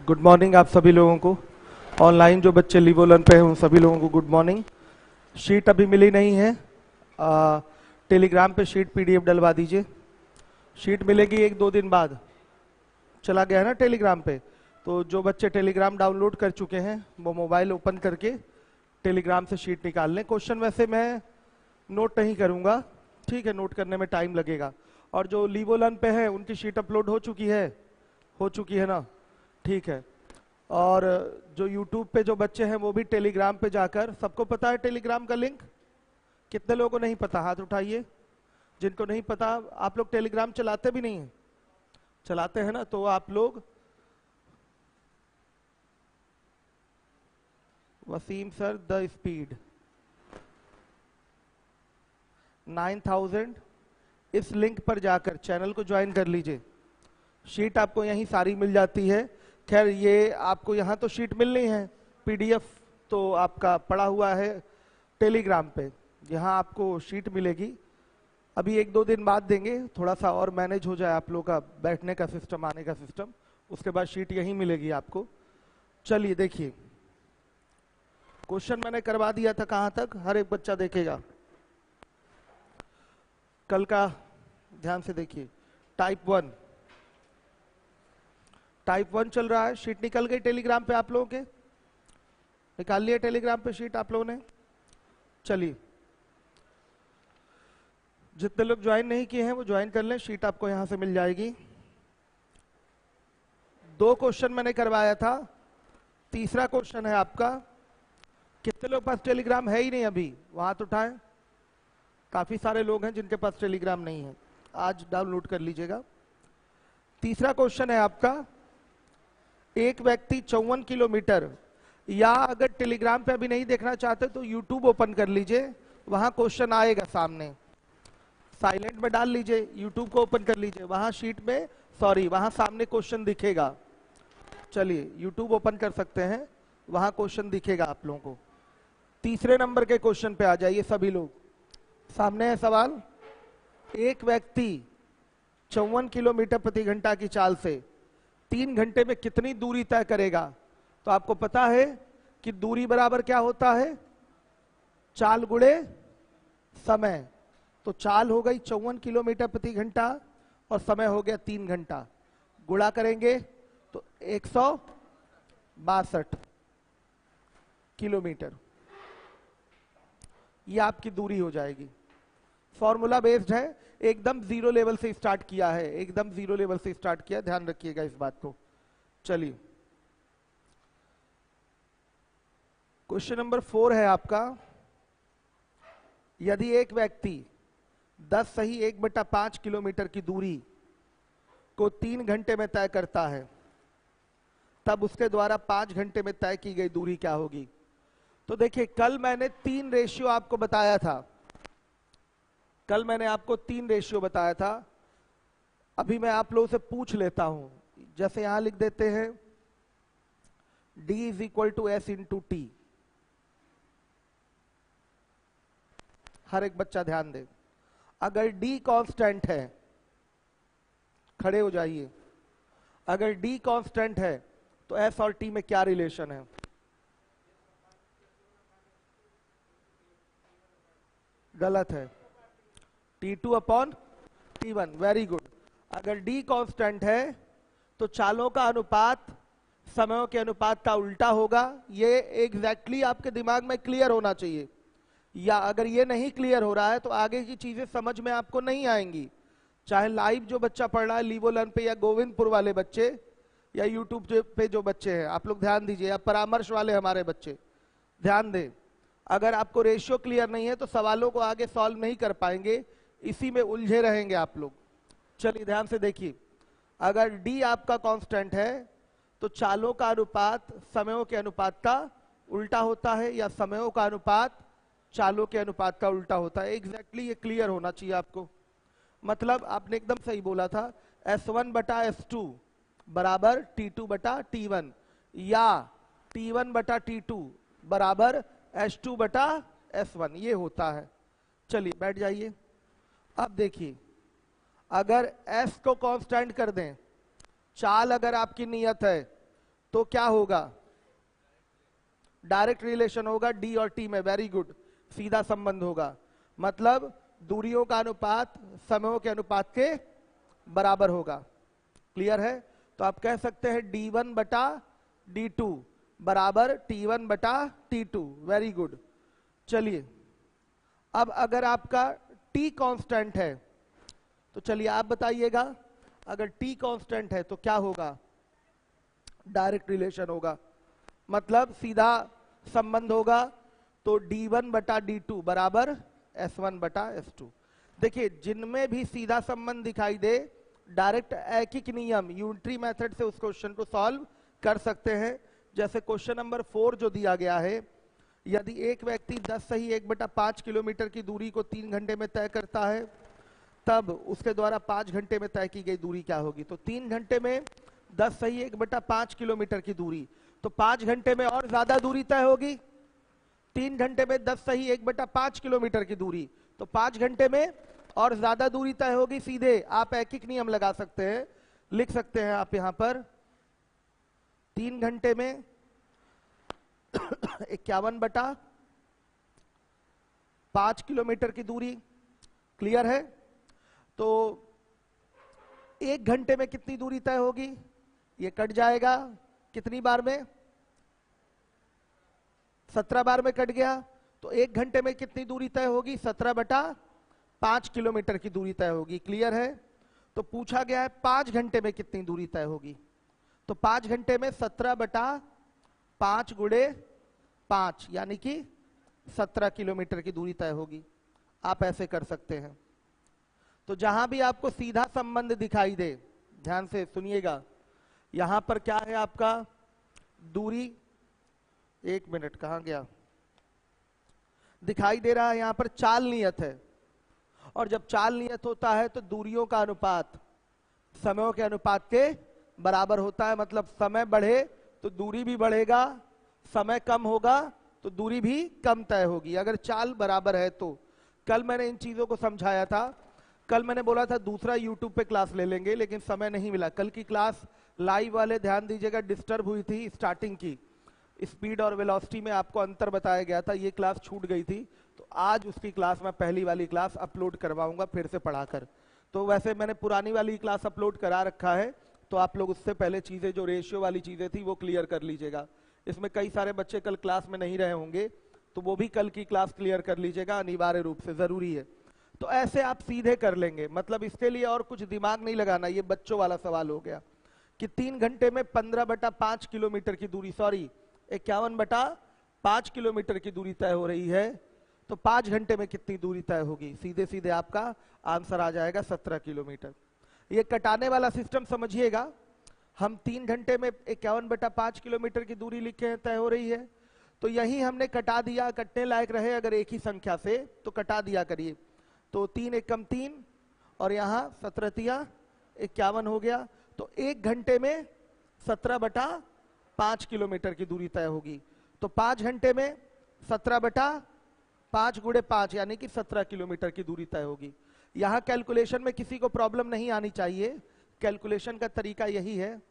Good morning आप सभी लोगों को। ऑनलाइन जो बच्चे लीवो लर्न पे हैं उन सभी लोगों को गुड मॉर्निंग। शीट अभी मिली नहीं है, टेलीग्राम पे शीट पीडीएफ डलवा दीजिए। शीट मिलेगी 1-2 दिन बाद। चला गया है ना टेलीग्राम पे, तो जो बच्चे टेलीग्राम डाउनलोड कर चुके हैं वो मोबाइल ओपन करके टेलीग्राम से शीट निकाल लें। क्वेश्चन वैसे मैं नोट नहीं करूंगा, ठीक है, नोट करने में टाइम लगेगा। और जो लीवो लर्न पे है उनकी शीट अपलोड हो चुकी है ना, ठीक है। और जो YouTube पे जो बच्चे हैं वो भी टेलीग्राम पे जाकर, सबको पता है टेलीग्राम का लिंक? कितने लोगों को नहीं पता? हाथ उठाइए। जिनको नहीं पता, आप लोग टेलीग्राम चलाते भी नहीं हैं? चलाते हैं ना, तो आप लोग वसीम सर द स्पीड 9000 इस लिंक पर जाकर चैनल को ज्वाइन कर लीजिए। शीट आपको यहीं सारी मिल जाती है। खैर ये आपको यहाँ तो शीट मिलनी है, पीडीएफ तो आपका पड़ा हुआ है टेलीग्राम पे, यहाँ आपको शीट मिलेगी। अभी 1-2 दिन बाद देंगे, थोड़ा सा और मैनेज हो जाए आप लोग का बैठने का सिस्टम, आने का सिस्टम, उसके बाद शीट यहीं मिलेगी आपको। चलिए देखिए, क्वेश्चन मैंने करवा दिया था कहाँ तक, हर एक बच्चा देखेगा कल का। ध्यान से देखिए, टाइप 1 चल रहा है। शीट निकल गई टेलीग्राम पे आप लोगों के? निकाल लिया टेलीग्राम पे शीट आप लोगों ने? चलिए, जितने लोग ज्वाइन नहीं किए हैं वो ज्वाइन कर लें, शीट आपको यहां से मिल जाएगी। 2 क्वेश्चन मैंने करवाया था, तीसरा क्वेश्चन है आपका। कितने लोग पास टेलीग्राम है ही नहीं अभी? वहां तो उठाएं। काफी सारे लोग हैं जिनके पास टेलीग्राम नहीं है, आज डाउनलोड कर लीजिएगा। तीसरा क्वेश्चन है आपका, एक व्यक्ति 54 किलोमीटर, या अगर टेलीग्राम पे अभी नहीं देखना चाहते तो यूट्यूब ओपन कर लीजिए, वहां क्वेश्चन आएगा सामने, साइलेंट में डाल लीजिए, यूट्यूब को ओपन कर लीजिए, वहां शीट में, सॉरी वहां सामने क्वेश्चन दिखेगा। चलिए यूट्यूब ओपन कर सकते हैं, वहां क्वेश्चन दिखेगा आप लोगों को। तीसरे नंबर के क्वेश्चन पे आ जाइए सभी लोग। सामने है सवाल, एक व्यक्ति 54 किलोमीटर प्रति घंटा की चाल से 3 घंटे में कितनी दूरी तय करेगा? तो आपको पता है कि दूरी बराबर क्या होता है? चाल गुणे समय। तो चाल हो गई 54 किलोमीटर प्रति घंटा और समय हो गया 3 घंटा, गुणा करेंगे तो 162 किलोमीटर, ये आपकी दूरी हो जाएगी। फॉर्मूला बेस्ड है, एकदम जीरो लेवल से स्टार्ट किया है, एकदम जीरो लेवल से स्टार्ट किया, ध्यान रखिएगा इस बात को। चलिए, क्वेश्चन नंबर 4 है आपका, यदि एक व्यक्ति 10 सही 1/5 किलोमीटर की दूरी को 3 घंटे में तय करता है, तब उसके द्वारा 5 घंटे में तय की गई दूरी क्या होगी? तो देखिए, कल मैंने 3 रेशियो आपको बताया था, कल मैंने आपको 3 रेशियो बताया था। अभी मैं आप लोगों से पूछ लेता हूं, जैसे यहां लिख देते हैं D = S × T। हर एक बच्चा ध्यान दे, अगर D कांस्टेंट है, खड़े हो जाइए, अगर D कांस्टेंट है तो S और T में क्या रिलेशन है? गलत है, T2/T1। Very good. अगर D कांस्टेंट है तो चालों का अनुपात समयों के अनुपात का उल्टा होगा। ये एग्जैक्टली आपके दिमाग में क्लियर होना चाहिए, या अगर ये नहीं क्लियर हो रहा है तो आगे की चीजें समझ में आपको नहीं आएंगी। चाहे लाइव जो बच्चा पढ़ रहा है लीवो लर्न पे, या गोविंदपुर वाले बच्चे, या यूट्यूब पे जो बच्चे हैं, आप लोग ध्यान दीजिए, या परामर्श वाले हमारे बच्चे ध्यान दें। अगर आपको रेशियो क्लियर नहीं है तो सवालों को आगे सॉल्व नहीं कर पाएंगे, इसी में उलझे रहेंगे आप लोग। चलिए ध्यान से देखिए, अगर D आपका कांस्टेंट है तो चालों का अनुपात समयों के अनुपात का उल्टा होता है, या समयों का अनुपात चालों के अनुपात का उल्टा होता है। एग्जैक्टली ये क्लियर होना चाहिए आपको। मतलब आपने एकदम सही बोला था, S1/S2 बराबर T2/T1, या T1/T2 बराबर S2/S1, ये होता है। चलिए बैठ जाइए। अब देखिए, अगर S को कांस्टेंट कर दें, चाल अगर आपकी नियत है तो क्या होगा, डायरेक्ट रिलेशन होगा डी और टी में, वेरी गुड, सीधा संबंध होगा, मतलब दूरियों का अनुपात समयों के अनुपात के बराबर होगा। क्लियर है? तो आप कह सकते हैं D1 बटा D2 बराबर T1 बटा T2, वेरी गुड। चलिए अब अगर आपका T कांस्टेंट है तो चलिए आप बताइएगा, अगर T कांस्टेंट है तो क्या होगा, डायरेक्ट रिलेशन होगा, मतलब सीधा संबंध होगा, तो D1 बटा D2 बराबर S1 बटा S2। देखिए जिनमें भी सीधा संबंध दिखाई दे, डायरेक्ट ऐकिक नियम यूनिटरी मेथड से उस क्वेश्चन को सॉल्व कर सकते हैं। जैसे क्वेश्चन नंबर 4 जो दिया गया है, यदि एक व्यक्ति 10 सही 1/5 किलोमीटर की दूरी को 3 घंटे में तय करता है, तब उसके द्वारा 5 घंटे में तय की गई दूरी क्या होगी। तो 3 घंटे में 10 सही 1/5 किलोमीटर की दूरी, तो 5 घंटे में और ज्यादा दूरी तय होगी। 3 घंटे में 10 सही 1/5 किलोमीटर की दूरी, तो 5 घंटे में और ज्यादा दूरी तय होगी। सीधे आप ऐकिक नियम लगा सकते हैं, लिख सकते हैं आप यहां पर 3 घंटे में 51/5 किलोमीटर की दूरी। क्लियर है? तो 1 घंटे में कितनी दूरी तय होगी, ये कट जाएगा कितनी बार में, 17 बार में कट गया। तो 1 घंटे में कितनी दूरी तय होगी, 17/5 किलोमीटर की दूरी तय होगी। क्लियर है? तो पूछा गया है 5 घंटे में कितनी दूरी तय होगी, तो 5 घंटे में 17/5 गुणे 5 यानी कि 17 किलोमीटर की दूरी तय होगी। आप ऐसे कर सकते हैं। तो जहां भी आपको सीधा संबंध दिखाई दे, ध्यान से सुनिएगा, यहां पर क्या है आपका दूरी, 1 मिनट कहां गया, दिखाई दे रहा है यहां पर चाल नियत है, और जब चाल नियत होता है तो दूरियों का अनुपात समयों के अनुपात के बराबर होता है। मतलब समय बढ़े तो दूरी भी बढ़ेगा, समय कम होगा तो दूरी भी कम तय होगी, अगर चाल बराबर है तो। कल मैंने इन चीजों को समझाया था। कल मैंने बोला था दूसरा यूट्यूब पे क्लास ले लेंगे, लेकिन समय नहीं मिला। कल की क्लास लाइव वाले ध्यान दीजिएगा, डिस्टर्ब हुई थी स्टार्टिंग की, स्पीड और वेलोसिटी में आपको अंतर बताया गया था, ये क्लास छूट गई थी। तो आज उसकी क्लास मैं पहली वाली क्लास अपलोड करवाऊंगा फिर से पढ़ाकर। तो वैसे मैंने पुरानी वाली क्लास अपलोड करा रखा है, तो आप लोग उससे पहले चीजें जो रेशियो वाली चीजें थी वो क्लियर कर लीजिएगा। इसमें कई सारे बच्चे कल क्लास में नहीं रहे होंगे, तो वो भी कल की क्लास क्लियर कर लीजिएगा, अनिवार्य रूप से जरूरी है। तो ऐसे आप सीधे कर लेंगे, मतलब इसके लिए और कुछ दिमाग नहीं लगाना। ये बच्चों वाला सवाल हो गया कि 3 घंटे में 15/5 किलोमीटर की दूरी, सॉरी 51/5 किलोमीटर की दूरी तय हो रही है, तो 5 घंटे में कितनी दूरी तय होगी। सीधे सीधे आपका आंसर आ जाएगा 17 किलोमीटर। ये कटाने वाला सिस्टम समझिएगा। हम 3 घंटे में 51/5 किलोमीटर की दूरी लिखे हैं, तय हो रही है, तो यही हमने कटा दिया, कटने लायक रहे अगर एक ही संख्या से तो कटा दिया करिए। तो 3 एकम 3 और यहाँ 17 51 हो गया, तो 1 घंटे में 17/5 किलोमीटर की दूरी तय होगी। तो 5 घंटे में 17/5 गुणे 5 यानी कि 17 किलोमीटर की दूरी तय होगी। यहाँ कैलकुलेशन में किसी को प्रॉब्लम नहीं आनी चाहिए, कैलकुलेशन का तरीका यही है।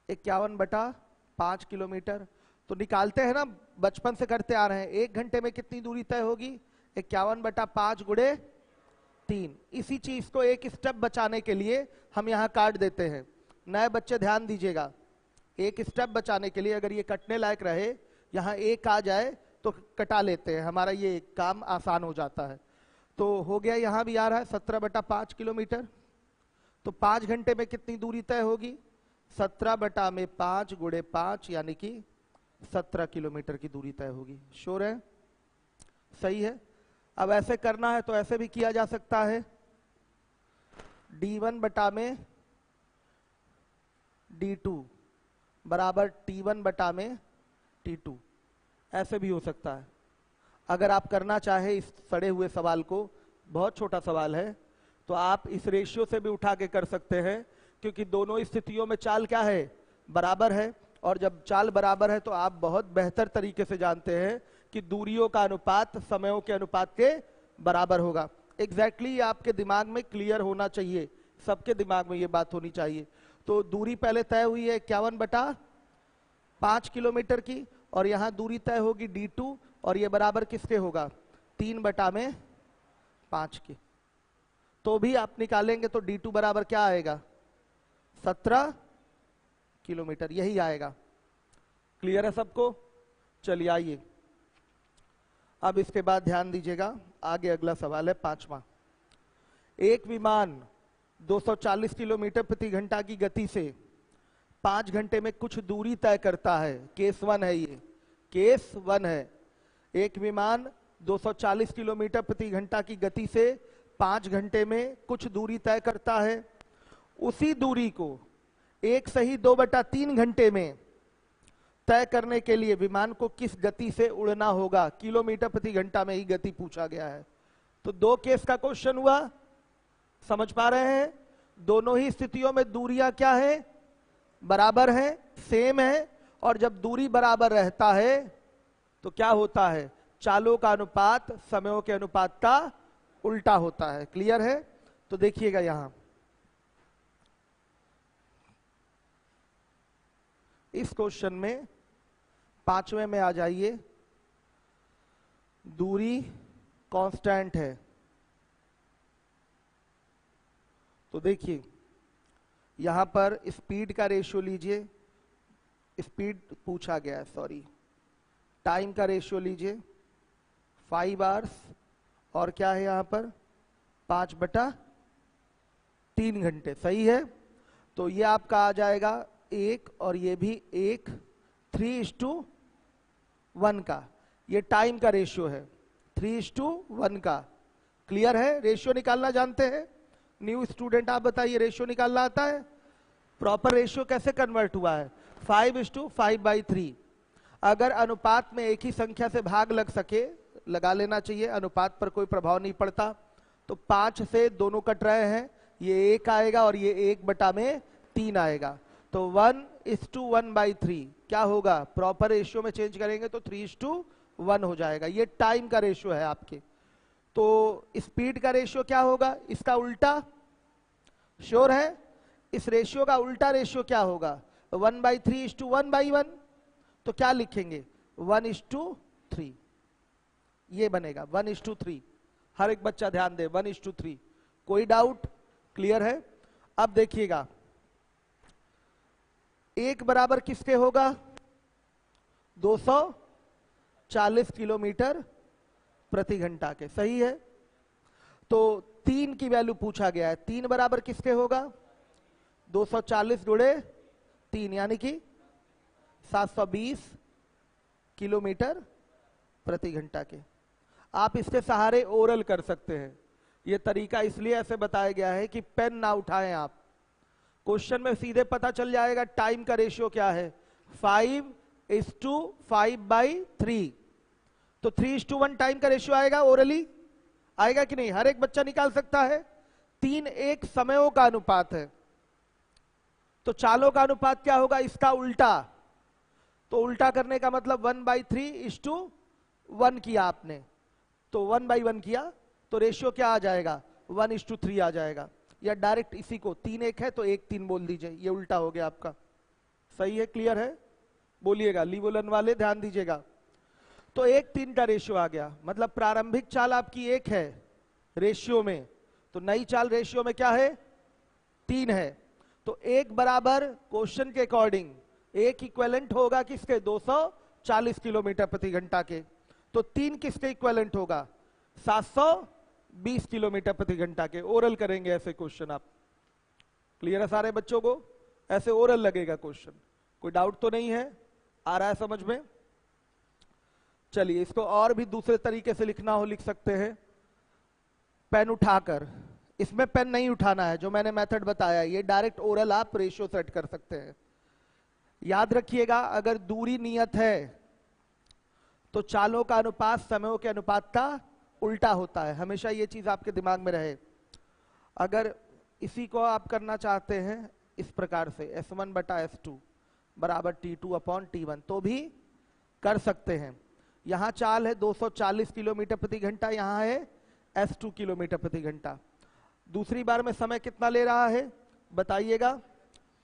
51/5 किलोमीटर तो निकालते हैं ना, बचपन से करते आ रहे हैं। 1 घंटे में कितनी दूरी तय होगी, 51/5 गुणे 3। इसी चीज को एक स्टेप बचाने के लिए हम यहाँ काट देते हैं। नए बच्चे ध्यान दीजिएगा, एक स्टेप बचाने के लिए अगर ये कटने लायक रहे, यहाँ 1 आ जाए तो कटा लेते हैं, हमारा ये काम आसान हो जाता है। तो हो गया, यहाँ भी आ रहा है 17/5 किलोमीटर। तो 5 घंटे में कितनी दूरी तय होगी, 17/5 गुणे 5 यानी कि 17 किलोमीटर की दूरी तय होगी। श्योर है? सही है। अब ऐसे करना है तो ऐसे भी किया जा सकता है, D1 बटा में D2 बराबर T1 बटा में T2, ऐसे भी हो सकता है। अगर आप करना चाहे इस सड़े हुए सवाल को, बहुत छोटा सवाल है, तो आप इस रेशियो से भी उठा के कर सकते हैं, क्योंकि दोनों स्थितियों में चाल क्या है, बराबर है। और जब चाल बराबर है तो आप बहुत बेहतर तरीके से जानते हैं कि दूरियों का अनुपात समयों के अनुपात के बराबर होगा। एग्जैक्टली आपके दिमाग में क्लियर होना चाहिए, सबके दिमाग में ये बात होनी चाहिए। तो दूरी पहले तय हुई है 51/5 किलोमीटर की, और यहां दूरी तय होगी d2, और ये बराबर किसके होगा 3/5 की। तो भी आप निकालेंगे तो d2 बराबर क्या आएगा 17 किलोमीटर, यही आएगा। क्लियर है सबको? चलिए आइए अब इसके बाद ध्यान दीजिएगा, आगे अगला सवाल है 5वां। एक विमान 240 किलोमीटर प्रति घंटा की गति से 5 घंटे में कुछ दूरी तय करता है। केस 1 है, ये केस 1 है। एक विमान 240 किलोमीटर प्रति घंटा की गति से 5 घंटे में कुछ दूरी तय करता है। उसी दूरी को 1 सही 2/3 घंटे में तय करने के लिए विमान को किस गति से उड़ना होगा? किलोमीटर प्रति घंटा में ही गति पूछा गया है। तो 2 केस का क्वेश्चन हुआ, समझ पा रहे हैं? दोनों ही स्थितियों में दूरियां क्या है? बराबर है, सेम है। और जब दूरी बराबर रहता है तो क्या होता है? चालों का अनुपात समयों के अनुपात का उल्टा होता है। क्लियर है? तो देखिएगा यहां इस क्वेश्चन में 5वें में आ जाइए। दूरी कांस्टेंट है, तो देखिए यहां पर स्पीड का रेशियो लीजिए, स्पीड पूछा गया है, सॉरी, टाइम का रेशियो लीजिए 5 आवर्स, और क्या है यहां पर 5/3 घंटे। सही है? तो ये आपका आ जाएगा 1, और ये भी 1, 3:1 का। ये टाइम का रेशियो है 3:1 का। क्लियर है? रेशियो निकालना जानते हैं? न्यू स्टूडेंट आप बताइए, रेशियो निकालना आता है? प्रॉपर रेशियो कैसे कन्वर्ट हुआ है? 5:5/3। अगर अनुपात में एक ही संख्या से भाग लग सके, लगा लेना चाहिए, अनुपात पर कोई प्रभाव नहीं पड़ता। तो 5 से दोनों कट रहे हैं, ये 1 आएगा और ये 1/3 आएगा। तो 1:1/3 क्या होगा? प्रॉपर रेशियो में चेंज करेंगे तो 3:1 हो जाएगा। ये टाइम का रेशियो है आपके। तो स्पीड का रेशियो क्या होगा? इसका उल्टा। श्योर है? इस रेशियो का उल्टा रेशियो क्या होगा? 1/3:1/1। तो क्या लिखेंगे? 1:3। ये बनेगा 1:3। हर एक बच्चा ध्यान दे, 1:3। कोई डाउट? क्लियर है? अब देखिएगा, 1 बराबर किसके होगा? 240 किलोमीटर प्रति घंटा के। सही है? तो 3 की वैल्यू पूछा गया है। 3 बराबर किसके होगा? 240 गुणे 3 यानी कि 720 किलोमीटर प्रति घंटा के। आप इसके सहारे ओरल कर सकते हैं। यह तरीका इसलिए ऐसे बताया गया है कि पेन ना उठाएं आप, क्वेश्चन में सीधे पता चल जाएगा टाइम का रेशियो क्या है। 5:5/3। तो 3:1 टाइम का रेशियो आएगा। ओरली आएगा कि नहीं? हर एक बच्चा निकाल सकता है। 3 एक समयों का अनुपात है, तो चालों का अनुपात क्या होगा? इसका उल्टा। तो उल्टा करने का मतलब 1/3:1 किया आपने, तो 1/1 किया, तो रेशियो क्या आ जाएगा? 1:3 आ जाएगा। या डायरेक्ट इसी को 3 1 है तो 1:3 बोल दीजिए, ये उल्टा हो गया आपका। सही है? क्लियर है? बोलिएगा, लीवोलन वाले ध्यान दीजिएगा। तो 1:3 का रेशियो आ गया, मतलब प्रारंभिक चाल आपकी 1 है रेशियो में, तो नई चाल रेशियो में क्या है? 3 है। तो 1 बराबर क्वेश्चन के अकॉर्डिंग 1 इक्विवेलेंट होगा किसके? 240 किलोमीटर प्रति घंटा के। तो 3 किसके इक्विवेलेंट होगा? 720 किलोमीटर प्रति घंटा के। ओरल करेंगे ऐसे क्वेश्चन आप। क्लियर है सारे बच्चों को? ऐसे ओरल लगेगा क्वेश्चन। कोई डाउट तो नहीं है? आ रहा है समझ में? चलिए, इसको और भी दूसरे तरीके से लिखना हो लिख सकते हैं। पेन उठाकर, इसमें पेन नहीं उठाना है, जो मैंने मेथड बताया, ये डायरेक्ट ओरल आप रेशियो सेट कर सकते हैं। याद रखिएगा, अगर दूरी नियत है तो चालों का अनुपात समयों के अनुपात का उल्टा होता है। हमेशा ये चीज आपके दिमाग में रहे। अगर इसी को आप करना चाहते हैं इस प्रकार से, S1/S2 बराबर T2/T1, तो भी कर सकते हैं। यहां चाल है 240 किलोमीटर प्रति घंटा, यहां है S2 किलोमीटर प्रति घंटा। दूसरी बार में समय कितना ले रहा है बताइएगा?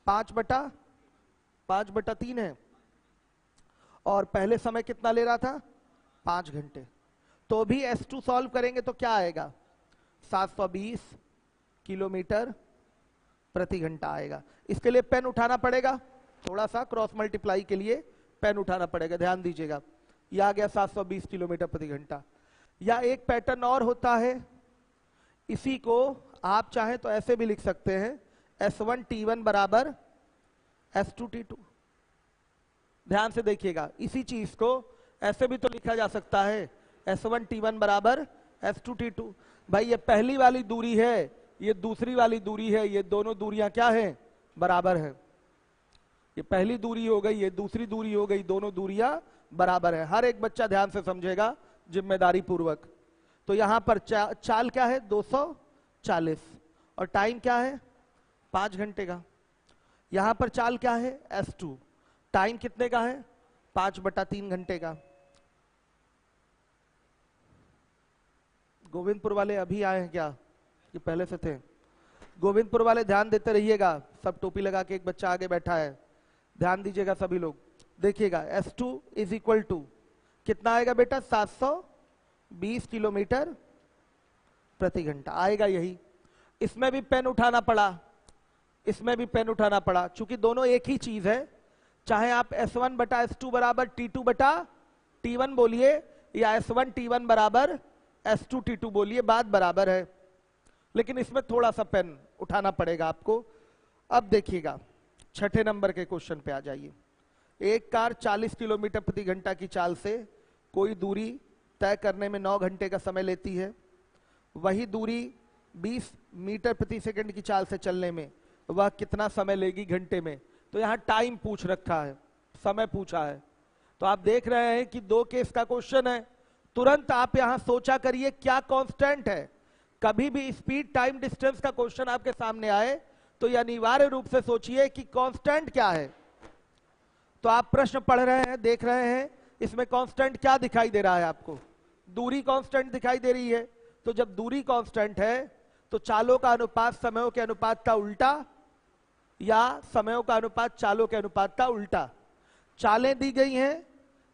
5/3 है, और पहले समय कितना ले रहा था, 5 घंटे। तो भी S2 सॉल्व करेंगे तो क्या आएगा, 720 किलोमीटर प्रति घंटा आएगा। इसके लिए पेन उठाना पड़ेगा, थोड़ा सा क्रॉस मल्टीप्लाई के लिए पेन उठाना पड़ेगा, ध्यान दीजिएगा। यह आ गया 720 किलोमीटर प्रति घंटा। या एक पैटर्न और होता है, इसी को आप चाहें तो ऐसे भी लिख सकते हैं, S1T1 बराबर S2T2। ध्यान से देखिएगा, इसी चीज को ऐसे भी तो लिखा जा सकता है, S1T1 बराबर S2T2। भाई ये पहली वाली दूरी है, ये दूसरी वाली दूरी है, ये दोनों दूरियां क्या है, बराबर है। ये पहली दूरी हो गई, ये दूसरी दूरी हो गई, दोनों दूरियां बराबर है। हर एक बच्चा ध्यान से समझेगा जिम्मेदारी पूर्वक। तो यहां पर चाल क्या है, 240, और टाइम क्या है, 5 घंटे का। यहां पर चाल क्या है, S2, टाइम कितने का है, 5/3 घंटे का। गोविंदपुर वाले अभी आए हैं क्या, कि पहले से थे? गोविंदपुर वाले ध्यान देते रहिएगा, सब टोपी लगा के एक बच्चा आगे बैठा है, ध्यान दीजिएगा सभी लोग। देखिएगा S2 इज इक्वल टू कितना आएगा बेटा, 720 किलोमीटर प्रति घंटा आएगा यही। इसमें भी पेन उठाना पड़ा, इसमें भी पेन उठाना पड़ा, चूंकि दोनों एक ही चीज है। चाहे आप S1/S2 बराबर T2/T1 बोलिए, या S1T1 बराबर S2T2 बोलिए, बात बराबर है। लेकिन इसमें थोड़ा सा पेन उठाना पड़ेगा आपको। अब देखिएगा, छठे नंबर के क्वेश्चन पे आ जाइए। एक कार 40 किलोमीटर प्रति घंटा की चाल से कोई दूरी तय करने में 9 घंटे का समय लेती है। वही दूरी 20 मीटर प्रति सेकंड की चाल से चलने में वह कितना समय लेगी घंटे में। तो यहाँ टाइम पूछ रखा है, समय पूछा है। तो आप देख रहे हैं कि 2 केस का क्वेश्चन है। तुरंत आप यहां सोचा करिए क्या कांस्टेंट है। कभी भी स्पीड टाइम डिस्टेंस का क्वेश्चन आपके सामने आए तो यह अनिवार्य रूप से सोचिए कि कांस्टेंट क्या है। तो आप प्रश्न पढ़ रहे हैं, देख रहे हैं, इसमें कांस्टेंट क्या दिखाई दे रहा है आपको, दूरी कांस्टेंट दिखाई दे रही है। तो जब दूरी कांस्टेंट है तो चालों का अनुपात समयों के अनुपात का उल्टा, या समयों का अनुपात चालों के अनुपात का उल्टा। चालें दी गई हैं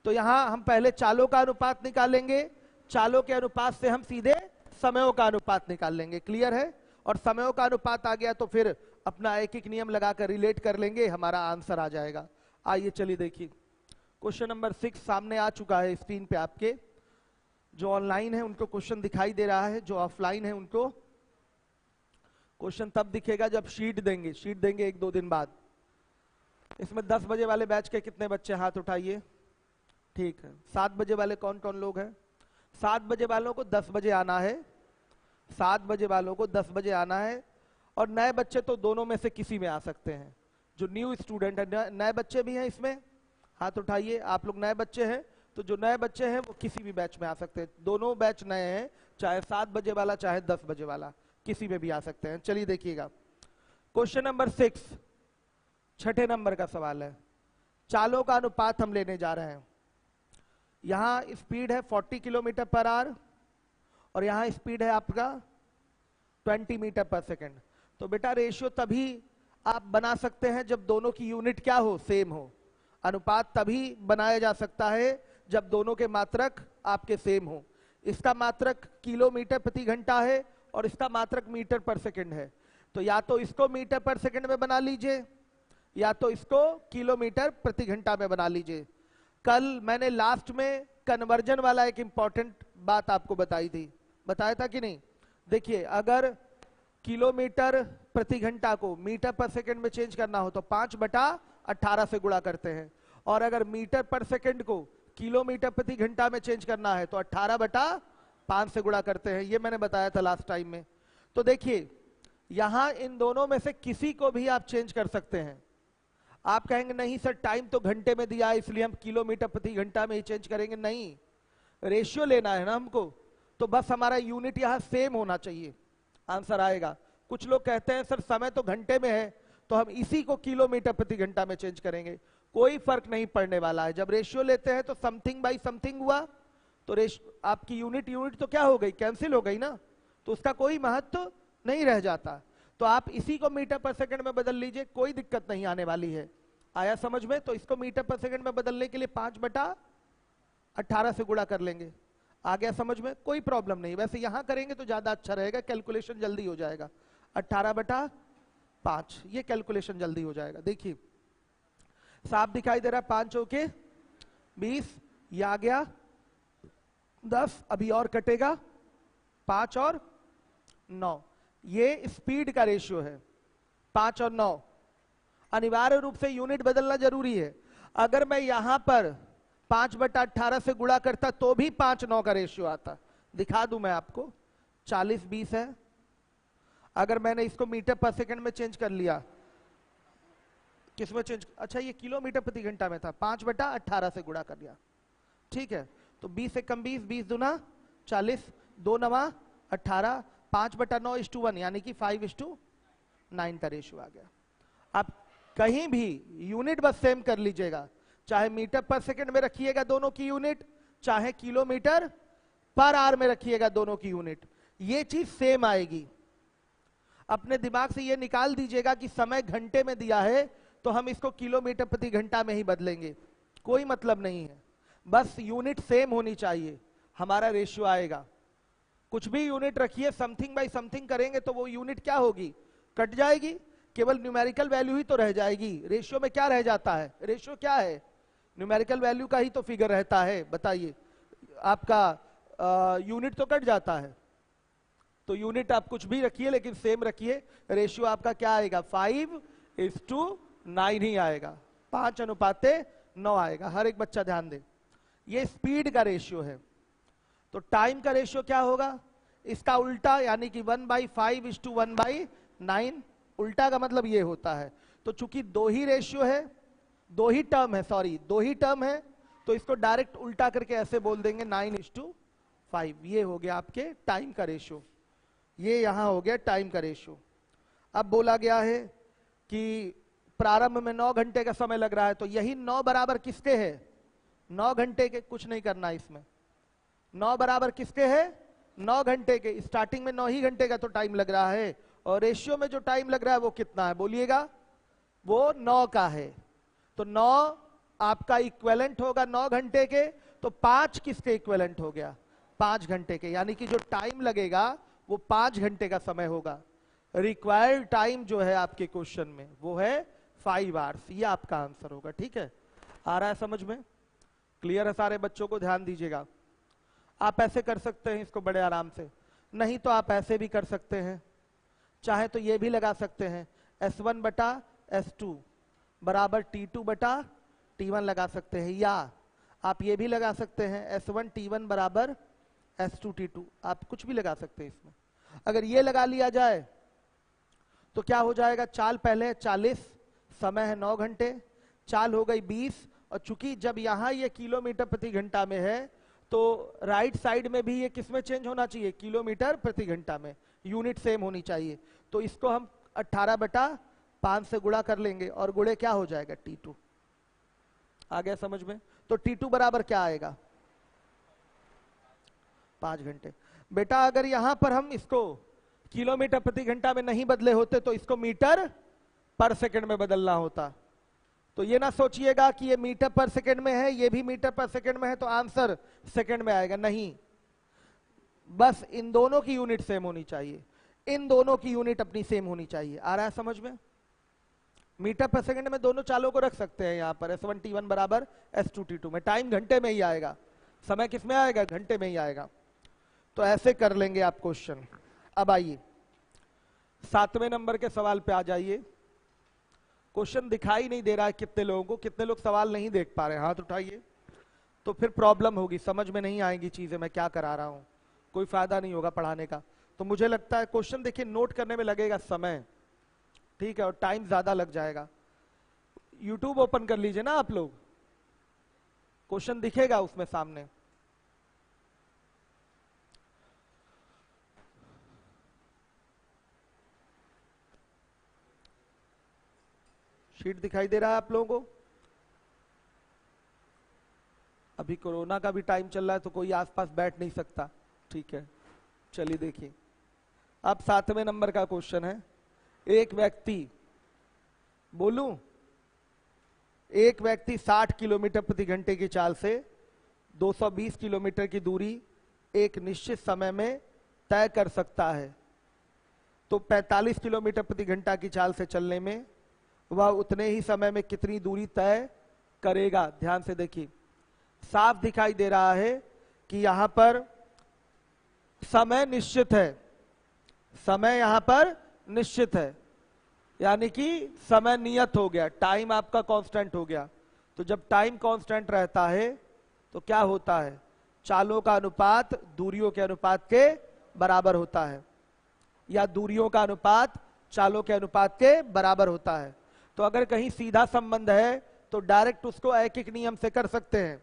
तो यहां हम पहले चालों का अनुपात निकालेंगे, चालों के अनुपात से हम सीधे समयों का अनुपात निकाल लेंगे। क्लियर है? और समयों का अनुपात आ गया तो फिर अपना एक एक नियम लगाकर रिलेट कर लेंगे, हमारा आंसर आ जाएगा। आइए चलिए देखिए, क्वेश्चन नंबर 6 सामने आ चुका है स्क्रीन पे आपके। जो ऑनलाइन है उनको क्वेश्चन दिखाई दे रहा है, जो ऑफलाइन है उनको क्वेश्चन तब दिखेगा जब शीट देंगे। शीट देंगे 1-2 दिन बाद। इसमें 10 बजे वाले बैच के कितने बच्चे, हाथ उठाइए। ठीक है, 7 बजे वाले कौन कौन लोग हैं? 7 बजे वालों को 10 बजे आना है, 7 बजे वालों को 10 बजे आना है। और नए बच्चे तो दोनों में से किसी में आ सकते हैं। जो न्यू स्टूडेंट है, नए बच्चे भी हैं इसमें, हाथ उठाइए। आप लोग नए बच्चे हैं, तो जो नए बच्चे हैं वो किसी भी बैच में आ सकते हैं। दोनों बैच नए हैं, चाहे 7 बजे वाला चाहे 10 बजे वाला, किसी में भी आ सकते हैं। चलिए देखिएगा, क्वेश्चन नंबर 6 छठे नंबर का सवाल है। चालों का अनुपात हम लेने जा रहे हैं। यहां स्पीड है 40 किलोमीटर पर आवर और यहां स्पीड है आपका 20 मीटर पर सेकंड। तो बेटा रेशियो तभी आप बना सकते हैं जब दोनों की यूनिट क्या हो, सेम हो। अनुपात तभी बनाया जा सकता है जब दोनों के मात्रक आपके सेम हो। इसका मात्रक किलोमीटर प्रति घंटा है और इसका मात्रक मीटर पर सेकंड है। तो या तो इसको मीटर पर सेकंड में बना लीजिए या तो इसको किलोमीटर प्रति घंटा में बना लीजिए। कल मैंने लास्ट में कन्वर्जन वाला एक इंपॉर्टेंट बात आपको बताई थी, बताया था कि नहीं? देखिए, अगर किलोमीटर प्रति घंटा को मीटर पर सेकंड में चेंज करना हो तो 5/18 से गुणा करते हैं, और अगर मीटर पर सेकंड को किलोमीटर प्रति घंटा में चेंज करना है तो 18/5 से गुणा करते हैं। ये मैंने बताया था लास्ट टाइम में। तो देखिए, यहां इन दोनों में से किसी को भी आप चेंज कर सकते हैं। आप कहेंगे नहीं सर, टाइम तो घंटे में दिया है इसलिए हम किलोमीटर प्रति घंटा में ही चेंज करेंगे। नहीं, रेशियो लेना है ना हमको, तो बस हमारा यूनिट यहां सेम होना चाहिए, आंसर आएगा। कुछ लोग कहते हैं सर समय तो घंटे में है तो हम इसी को किलोमीटर प्रति घंटा में चेंज करेंगे। कोई फर्क नहीं पड़ने वाला है। जब रेशियो लेते हैं तो समथिंग बाई समथिंग हुआ तो आपकी यूनिट तो क्या हो गई, कैंसिल हो गई ना, तो उसका कोई महत्व नहीं रह जाता। तो आप इसी को मीटर पर सेकंड में बदल लीजिए, कोई दिक्कत नहीं आने वाली है। आया समझ में? तो इसको मीटर पर सेकंड में बदलने के लिए 5/18 से गुणा कर लेंगे। आ गया समझ में? कोई प्रॉब्लम नहीं। वैसे यहां करेंगे तो ज्यादा अच्छा रहेगा, कैलकुलेशन जल्दी हो जाएगा। 18/5 ये कैलकुलेशन जल्दी हो जाएगा। देखिए साफ दिखाई दे रहा है, 5 चौके 20, ये आ गया 10, अभी और कटेगा 5 और 9। ये स्पीड का रेशियो है, 5 और 9। अनिवार्य रूप से यूनिट बदलना जरूरी है। अगर मैं यहां पर 5/18 से गुणा करता तो भी 5-9 का रेशियो आता। दिखा दूं मैं आपको, 40-20 है। अगर मैंने इसको मीटर पर सेकंड में चेंज कर लिया, किसमें चेंज, अच्छा ये किलोमीटर प्रति घंटा में था, 5/18 से गुणा कर लिया, ठीक है। तो 20 से कम 20, 20 दूना 40, 2 9 18, 5/9:1 यानी कि 5:9 का रेशियो आ गया। आप कहीं भी यूनिट बस सेम कर लीजिएगा, चाहे मीटर पर सेकंड में रखिएगा दोनों की यूनिट, चाहे किलोमीटर पर आवर में रखिएगा दोनों की यूनिट, ये चीज सेम आएगी। अपने दिमाग से ये निकाल दीजिएगा कि समय घंटे में दिया है तो हम इसको किलोमीटर प्रति घंटा में ही बदलेंगे, कोई मतलब नहीं है। बस यूनिट सेम होनी चाहिए, हमारा रेशियो आएगा। कुछ भी यूनिट रखिए, समथिंग बाय समथिंग करेंगे तो वो यूनिट क्या होगी, कट जाएगी, केवल न्यूमेरिकल वैल्यू ही तो रह जाएगी। रेशियो में क्या रह जाता है, रेशियो क्या है, न्यूमेरिकल वैल्यू का ही तो फिगर रहता है। बताइए, आपका यूनिट तो कट जाता है। तो यूनिट आप कुछ भी रखिए लेकिन सेम रखिए, रेशियो आपका क्या आएगा, 5:9 ही आएगा, 5:9 आएगा। हर एक बच्चा ध्यान दे, ये स्पीड का रेशियो है। तो टाइम का रेशियो क्या होगा, इसका उल्टा, यानी कि 1/5:1/9। उल्टा का मतलब ये होता है। तो चूंकि दो ही रेशियो है, दो ही टर्म है, सॉरी दो ही टर्म है, तो इसको डायरेक्ट उल्टा करके ऐसे बोल देंगे 9:5। ये हो गया आपके टाइम का रेशियो, ये यहां हो गया टाइम का रेशियो। अब बोला गया है कि प्रारंभ में 9 घंटे का समय लग रहा है, तो यही 9 बराबर किसके है, 9 घंटे के। कुछ नहीं करना इसमें, 9 बराबर किसके है, 9 घंटे के। स्टार्टिंग में 9 ही घंटे का तो टाइम लग रहा है, और रेशियो में जो टाइम लग रहा है वो कितना है, बोलिएगा, वो 9 का है। तो 9 आपका इक्विवेलेंट होगा 9 घंटे के, तो 5 किसके इक्विवेलेंट हो गया, 5 घंटे के। यानी कि जो टाइम लगेगा वो 5 घंटे का समय होगा। रिक्वायर्ड टाइम जो है आपके क्वेश्चन में वो है 5 आवर्स, ये आपका आंसर होगा। ठीक है, आ रहा है समझ में, क्लियर है सारे बच्चों को, ध्यान दीजिएगा। आप ऐसे कर सकते हैं इसको बड़े आराम से, नहीं तो आप ऐसे भी कर सकते हैं, चाहे तो ये भी लगा सकते हैं, S1/S2 बराबर T2/T1 लगा सकते हैं, या आप ये भी लगा सकते हैं S1T1 बराबर S2T2, आप कुछ भी लगा सकते हैं इसमें। अगर ये लगा लिया जाए तो क्या हो जाएगा, चाल पहले 40, समय है 9 घंटे, चाल हो गई 20, और चूंकि जब यहां ये किलोमीटर प्रति घंटा में है तो राइट साइड में भी ये किसमें चेंज होना चाहिए, किलोमीटर प्रति घंटा में, यूनिट सेम होनी चाहिए। तो इसको हम 18/5 से गुणा कर लेंगे, और गुणे क्या हो जाएगा, T2। आ गया समझ में? तो T2 बराबर क्या आएगा, 5 घंटे। बेटा अगर यहां पर हम इसको किलोमीटर प्रति घंटा में नहीं बदले होते तो इसको मीटर पर सेकंड में बदलना होता। तो ये ना सोचिएगा कि ये मीटर पर सेकंड में है, ये भी मीटर पर सेकंड में है तो आंसर सेकंड में आएगा, नहीं। बस इन दोनों की यूनिट सेम होनी चाहिए, इन दोनों की यूनिट अपनी सेम होनी चाहिए। आ रहा है समझ में? मीटर पर सेकंड में दोनों चालों को रख सकते हैं यहां पर, S1T1 बराबर S2T2 में। टाइम घंटे में ही आएगा, समय किस में आएगा, घंटे में ही आएगा। तो ऐसे कर लेंगे आप क्वेश्चन। अब आइए 7वें नंबर के सवाल पे आ जाइए। क्वेश्चन दिखाई नहीं दे रहा है कितने लोगों को, कितने लोग सवाल नहीं देख पा रहे हैं, हाथ उठाइए। तो फिर प्रॉब्लम होगी, समझ में नहीं आएंगी चीजें, मैं क्या करा रहा हूं, कोई फायदा नहीं होगा पढ़ाने का। तो मुझे लगता है क्वेश्चन देखिए, नोट करने में लगेगा समय, ठीक है, और टाइम ज्यादा लग जाएगा। यूट्यूब ओपन कर लीजिए ना आप लोग, क्वेश्चन दिखेगा उसमें सामने। शीट दिखाई दे रहा है आप लोगों को? अभी कोरोना का भी टाइम चल रहा है तो कोई आसपास बैठ नहीं सकता, ठीक है। चलिए देखिए, अब 7वें नंबर का क्वेश्चन है, एक व्यक्ति, बोलूं, एक व्यक्ति 60 किलोमीटर प्रति घंटे की चाल से 220 किलोमीटर की दूरी एक निश्चित समय में तय कर सकता है, तो 45 किलोमीटर प्रति घंटा की चाल से चलने में वह उतने ही समय में कितनी दूरी तय करेगा? ध्यान से देखिए, साफ दिखाई दे रहा है कि यहां पर समय निश्चित है, समय यहां पर निश्चित है, यानी कि समय नियत हो गया, टाइम आपका कांस्टेंट हो गया। तो जब टाइम कांस्टेंट रहता है तो क्या होता है? चालों का अनुपात दूरियों के अनुपात के बराबर होता है, या दूरियों का अनुपात चालों के अनुपात के बराबर होता है। तो अगर कहीं सीधा संबंध है तो डायरेक्ट उसको ऐकिक नियम से कर सकते हैं।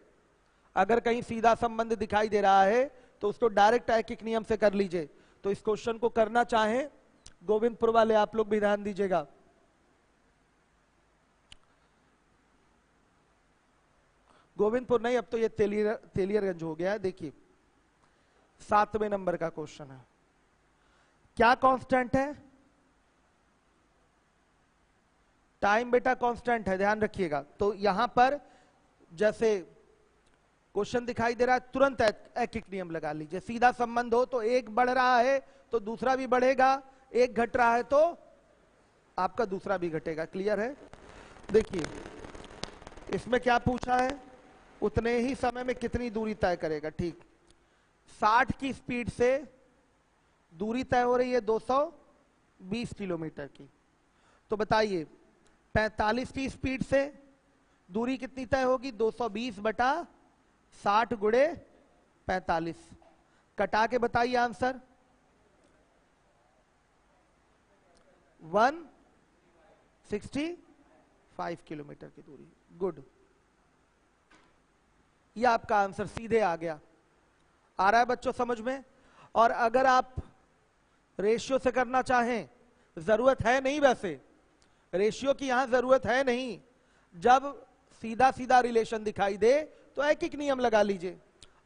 अगर कहीं सीधा संबंध दिखाई दे रहा है तो उसको डायरेक्ट ऐकिक नियम से कर लीजिए। तो इस क्वेश्चन को करना चाहें, गोविंदपुर वाले आप लोग भी ध्यान दीजिएगा। गोविंदपुर नहीं, अब तो ये तेलियरगंज हो गया है। देखिए 7वें नंबर का क्वेश्चन है, क्या कांस्टेंट है? टाइम बेटा कांस्टेंट है, ध्यान रखिएगा। तो यहां पर जैसे क्वेश्चन दिखाई दे रहा है, तुरंत ऐकिक नियम लगा लीजिए। सीधा संबंध हो तो एक बढ़ रहा है तो दूसरा भी बढ़ेगा, एक घट रहा है तो आपका दूसरा भी घटेगा। क्लियर है? देखिए इसमें क्या पूछा है, उतने ही समय में कितनी दूरी तय करेगा। ठीक, 60 की स्पीड से दूरी तय हो रही है 220 किलोमीटर की, तो बताइए 45 की स्पीड से दूरी कितनी तय होगी? 220 बटा 60 गुणे 45। कटा के बताइए आंसर। 165 किलोमीटर की दूरी। गुड, ये आपका आंसर सीधे आ गया। आ रहा है बच्चों समझ में? और अगर आप रेशियो से करना चाहें, जरूरत है नहीं, वैसे रेशियो की यहां जरूरत है नहीं। जब सीधा सीधा रिलेशन दिखाई दे तो ऐकिक नियम लगा लीजिए।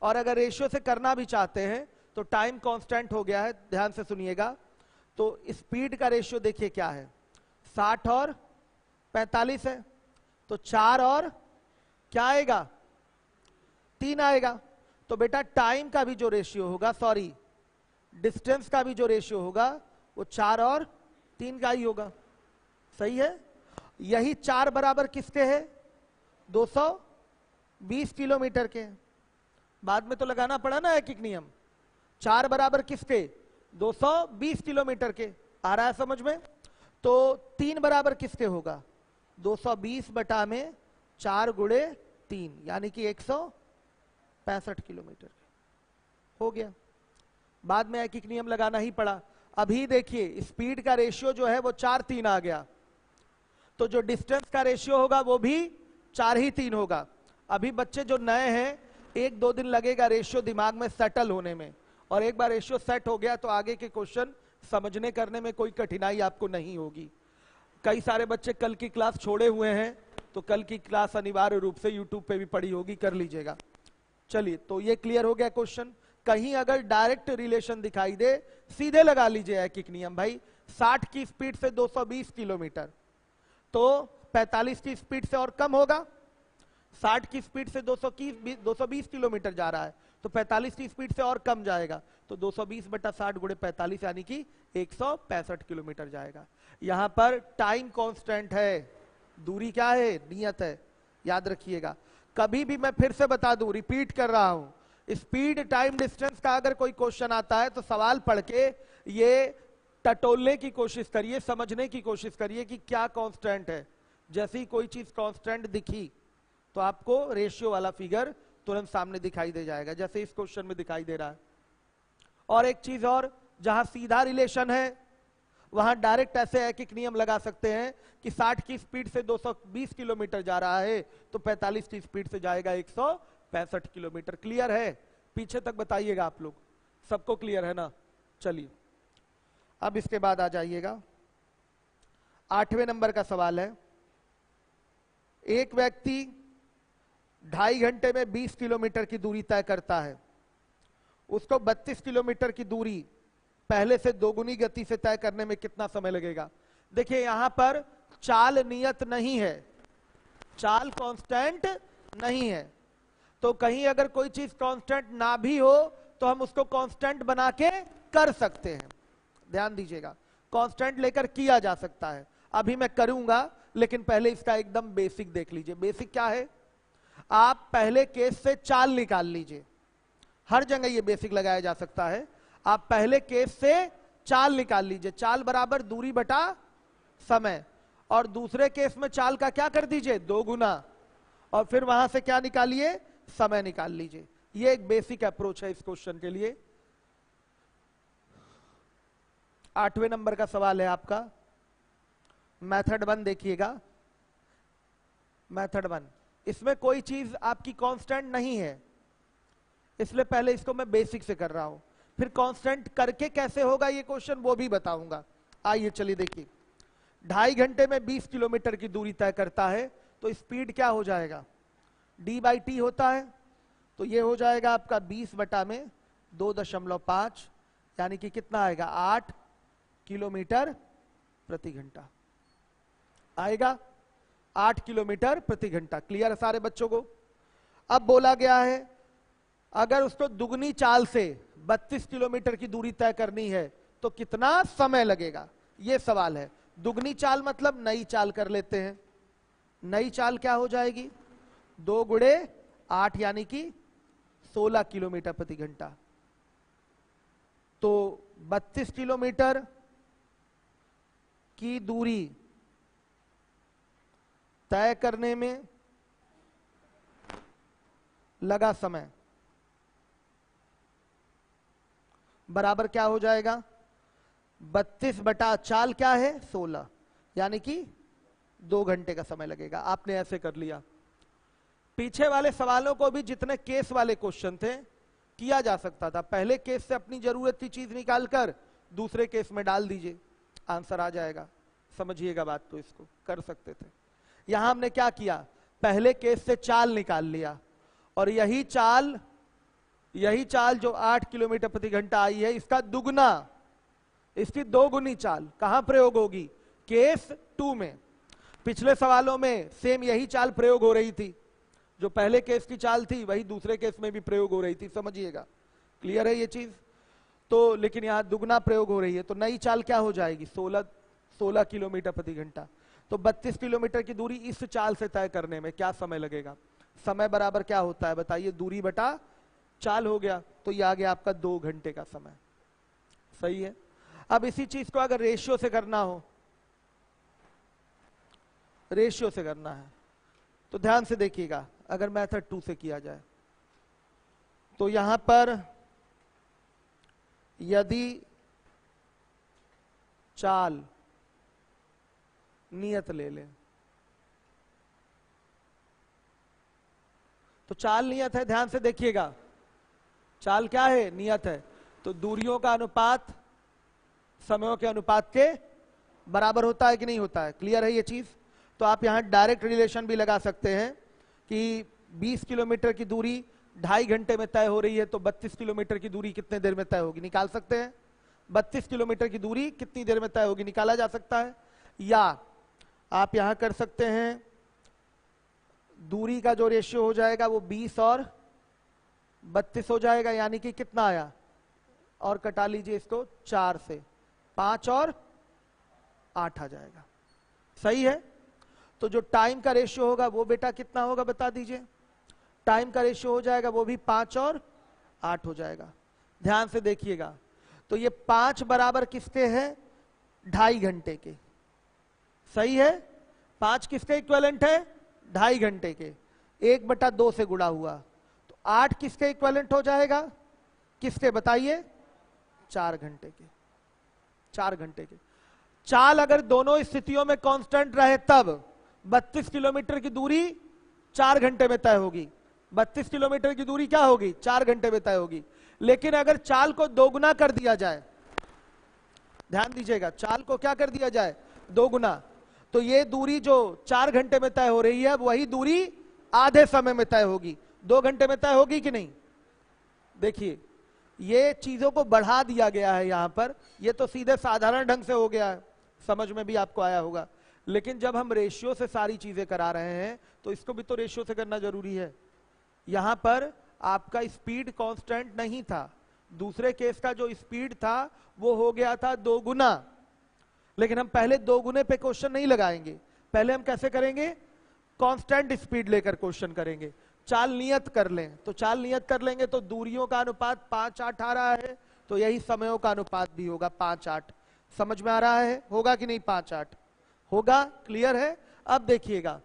और अगर रेशियो से करना भी चाहते हैं तो टाइम कांस्टेंट हो गया है, ध्यान से सुनिएगा। तो स्पीड का रेशियो देखिए क्या है, 60 और 45 है, तो 4 और क्या आएगा? 3 आएगा। तो बेटा टाइम का भी जो रेशियो होगा, सॉरी डिस्टेंस का भी जो रेशियो होगा वो 4 और 3 का ही होगा। सही है? यही 4 बराबर किसके है? 220 किलोमीटर के। बाद में तो लगाना पड़ा ना ऐकिक नियम। 4 बराबर किसके? 220 किलोमीटर के। आ रहा है समझ में? तो 3 बराबर किसके होगा? 220 बटा में 4 गुणे 3, यानी कि 165 किलोमीटर हो गया। बाद में ऐकिक नियम लगाना ही पड़ा। अभी देखिए स्पीड का रेशियो जो है वो 4-3 आ गया, तो जो डिस्टेंस का रेशियो होगा वो भी 4 ही 3 होगा। अभी बच्चे जो नए हैं, 1-2 दिन लगेगा रेशियो दिमाग में सेटल होने में, और एक बार रेशियो सेट हो गया तो आगे के क्वेश्चन समझने करने में कोई कठिनाई आपको नहीं होगी। कई सारे बच्चे कल की क्लास छोड़े हुए हैं, तो कल की क्लास अनिवार्य रूप से यूट्यूब पे भी पड़ी होगी, कर लीजिएगा। चलिए, तो ये क्लियर हो गया क्वेश्चन। कहीं अगर डायरेक्ट रिलेशन दिखाई दे, सीधे लगा लीजिए ऐकिक नियम। भाई 60 की स्पीड से 220 किलोमीटर, तो 45 की स्पीड से और कम होगा। 60 की स्पीड से 220 किलोमीटर जा रहा है, तो 45 की स्पीड से और कम जाएगा, तो 220 बटा 60 गुणे 45, यानी कि 165 किलोमीटर जाएगा। यहां पर टाइम कांस्टेंट है, दूरी क्या है? नियत है, याद रखिएगा। कभी भी मैं फिर से बता दूं, रिपीट कर रहा हूं, स्पीड टाइम डिस्टेंस का अगर कोई क्वेश्चन आता है तो सवाल पढ़ के ये टटोलने की कोशिश करिए, समझने की कोशिश करिए कि क्या कांस्टेंट है। जैसे ही कोई चीज कांस्टेंट दिखी तो आपको रेशियो वाला फिगर तुरंत सामने दिखाई दे जाएगा, जैसे इस क्वेश्चन में दिखाई दे रहा है। और एक चीज और, जहां सीधा रिलेशन है वहां डायरेक्ट ऐसे ऐकिक नियम लगा सकते हैं कि 60 की स्पीड से 220 किलोमीटर जा रहा है तो 45 की स्पीड से जाएगा 165 किलोमीटर। क्लियर है? पीछे तक बताइएगा आप लोग, सबको क्लियर है ना? चलिए, अब इसके बाद आ जाइएगा 8वें नंबर का सवाल है। एक व्यक्ति 2.5 घंटे में 20 किलोमीटर की दूरी तय करता है। उसको 32 किलोमीटर की दूरी पहले से दोगुनी गति से तय करने में कितना समय लगेगा? देखिए यहां पर चाल नियत नहीं है, चाल कांस्टेंट नहीं है, तो कहीं अगर कोई चीज कांस्टेंट ना भी हो तो हम उसको कांस्टेंट बना के कर सकते हैं। ध्यान दीजिएगा, कांस्टेंट लेकर किया जा सकता है। अभी मैं करूंगा, लेकिन पहले इसका एकदम बेसिक देख लीजिए। बेसिक क्या है? आप पहले केस से चाल निकाल लीजिए। हर जगह ये बेसिक लगाया जा सकता है। आप पहले केस से चाल निकाल लीजिए। चाल बराबर दूरी बटा समय, और दूसरे केस में चाल का क्या कर दीजिए? 2 गुना, और फिर वहां से क्या निकालिए? समय निकाल लीजिए। ये एक बेसिक अप्रोच है इस क्वेश्चन के लिए। 8वें नंबर का सवाल है आपका, मेथड 1 देखिएगा। मेथड 1, इसमें कोई चीज आपकी कांस्टेंट नहीं है, इसलिए पहले इसको मैं बेसिक से कर रहा हूं, फिर कांस्टेंट करके कैसे होगा ये क्वेश्चन वो भी बताऊंगा। आइए चलिए देखिए, 2.5 घंटे में 20 किलोमीटर की दूरी तय करता है, तो स्पीड क्या हो जाएगा? d/t होता है, तो ये हो जाएगा आपका 20 बटा में 2.5, यानी कि कितना आएगा? 8 किलोमीटर प्रति घंटा आएगा। 8 किलोमीटर प्रति घंटा। क्लियर है सारे बच्चों को? अब बोला गया है अगर उसको दुगनी चाल से 32 किलोमीटर की दूरी तय करनी है तो कितना समय लगेगा, ये सवाल है। दुगनी चाल मतलब नई चाल कर लेते हैं। नई चाल क्या हो जाएगी? 2 गुणे 8 यानी कि 16 किलोमीटर प्रति घंटा। तो 32 किलोमीटर की दूरी तय करने में लगा समय बराबर क्या हो जाएगा? 32 बटा चाल क्या है? 16, यानी कि 2 घंटे का समय लगेगा। आपने ऐसे कर लिया। पीछे वाले सवालों को भी जितने केस वाले क्वेश्चन थे किया जा सकता था। पहले केस से अपनी जरूरत की चीज निकालकर दूसरे केस में डाल दीजिए, आंसर आ जाएगा। समझिएगा बात, तो इसको कर सकते थे। यहां हमने क्या किया? पहले केस से चाल निकाल लिया, और यही चाल जो 8 किलोमीटर प्रति घंटा आई है, इसका दुगना, इसकी 2 गुनी चाल कहां प्रयोग होगी? केस 2 में। पिछले सवालों में सेम यही चाल प्रयोग हो रही थी, जो पहले केस की चाल थी वही दूसरे केस में भी प्रयोग हो रही थी। समझिएगा, क्लियर है ये चीज? तो लेकिन यहां दुगना प्रयोग हो रही है, तो नई चाल क्या हो जाएगी? 16 किलोमीटर प्रति घंटा। तो 32 किलोमीटर की दूरी इस चाल से तय करने में क्या समय लगेगा? समय बराबर क्या होता है बताइए? दूरी बटा चाल हो गया, तो ये आ गया आपका 2 घंटे का समय। सही है। अब इसी चीज को अगर रेशियो से करना हो, रेशियो से करना है, तो ध्यान से देखिएगा। अगर मेथड 2 से किया जाए तो यहां पर यदि चाल नियत ले लें, तो चाल नियत है, ध्यान से देखिएगा। चाल क्या है? नियत है। तो दूरियों का अनुपात समयों के अनुपात के बराबर होता है कि नहीं होता है? क्लियर है ये चीज? तो आप यहां डायरेक्ट रिलेशन भी लगा सकते हैं कि 20 किलोमीटर की दूरी 2.5 घंटे में तय हो रही है, तो 32 किलोमीटर की दूरी कितने देर में तय होगी? निकाल सकते हैं। 32 किलोमीटर की दूरी कितनी देर में तय होगी? निकाला जा सकता है। या आप यहां कर सकते हैं, दूरी का जो रेशियो हो जाएगा वो 20 और 32 हो जाएगा, यानी कि कितना आया? और कटा लीजिए इसको 4 से, 5 और 8 आ जाएगा। सही है। तो जो टाइम का रेशियो होगा वो बेटा कितना होगा बता दीजिए? टाइम का रेशियो हो जाएगा वो भी 5 और 8 हो जाएगा। ध्यान से देखिएगा, तो ये 5 बराबर किसके हैं? 2.5 घंटे के। सही है। 5 किसके इक्विवेलेंट है? 2.5 घंटे के। 1/2 से गुणा हुआ, तो 8 किसके इक्विवेलेंट हो जाएगा? किसके बताइए? 4 घंटे के। 4 घंटे के। चाल अगर दोनों स्थितियों में कांस्टेंट रहे तब 32 किलोमीटर की दूरी 4 घंटे में तय होगी। 32 किलोमीटर की दूरी क्या होगी? 4 घंटे में तय होगी। लेकिन अगर चाल को दोगुना कर दिया जाए, ध्यान दीजिएगा, चाल को क्या कर दिया जाए? दोगुना, तो ये दूरी जो 4 घंटे में तय हो रही है वही दूरी आधे समय में तय होगी। 2 घंटे में तय होगी कि नहीं? देखिए, ये चीजों को बढ़ा दिया गया है यहां पर। ये तो सीधे साधारण ढंग से हो गया है। समझ में भी आपको आया होगा। लेकिन जब हम रेशियो से सारी चीजें करा रहे हैं तो इसको भी तो रेशियो से करना जरूरी है। यहां पर आपका स्पीड कांस्टेंट नहीं था, दूसरे केस का जो स्पीड था वो हो गया था 2 गुना। लेकिन हम पहले 2 गुने पे क्वेश्चन नहीं लगाएंगे, पहले हम कैसे करेंगे, कांस्टेंट स्पीड लेकर क्वेश्चन करेंगे। चाल नियत कर लें, तो चाल नियत कर लेंगे तो दूरियों का अनुपात 5-8 आ रहा है, तो यही समयों का अनुपात भी होगा 5-8। समझ में आ रहा है, होगा कि नहीं, 5-8 होगा, क्लियर है। अब देखिएगा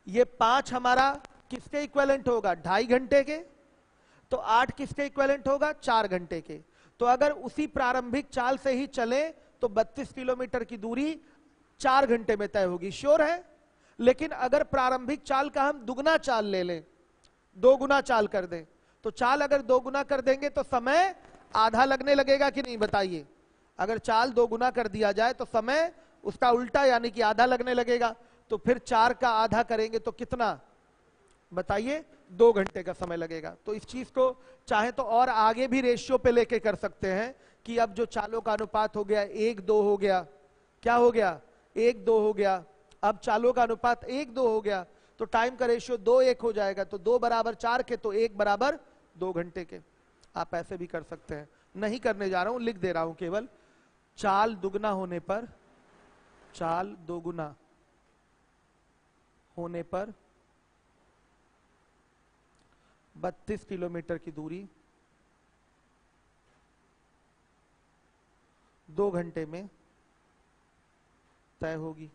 ये 5 हमारा किसके इक्विवेलेंट होगा, 2.5 घंटे के, तो 8 किसके इक्विवेलेंट होगा, 4 घंटे के। तो अगर उसी प्रारंभिक चाल से ही चले तो 32 किलोमीटर की दूरी 4 घंटे में तय होगी, श्योर है। लेकिन अगर प्रारंभिक चाल का हम दुगना चाल ले लें, 2 गुना चाल कर दें, तो चाल अगर 2 गुना कर देंगे तो समय आधा लगने लगेगा कि नहीं, बताइए। अगर चाल 2 गुना कर दिया जाए तो समय उसका उल्टा यानी कि आधा लगने लगेगा। तो फिर 4 का आधा करेंगे तो कितना, बताइए, 2 घंटे का समय लगेगा। तो इस चीज को चाहे तो और आगे भी रेशियो पे लेके कर सकते हैं कि अब जो चालों का अनुपात हो गया 1-2 हो गया, क्या हो गया, 1-2 हो गया। अब चालों का अनुपात 1-2 हो गया तो टाइम का रेशियो 2-1 हो जाएगा, तो 2 बराबर 4 के तो 1 बराबर 2 घंटे के। आप ऐसे भी कर सकते हैं, नहीं करने जा रहा हूं, लिख दे रहा हूं केवल। चाल दुगना होने पर, चाल दोगुना होने पर 32 किलोमीटर की दूरी 2 घंटे में तय होगी।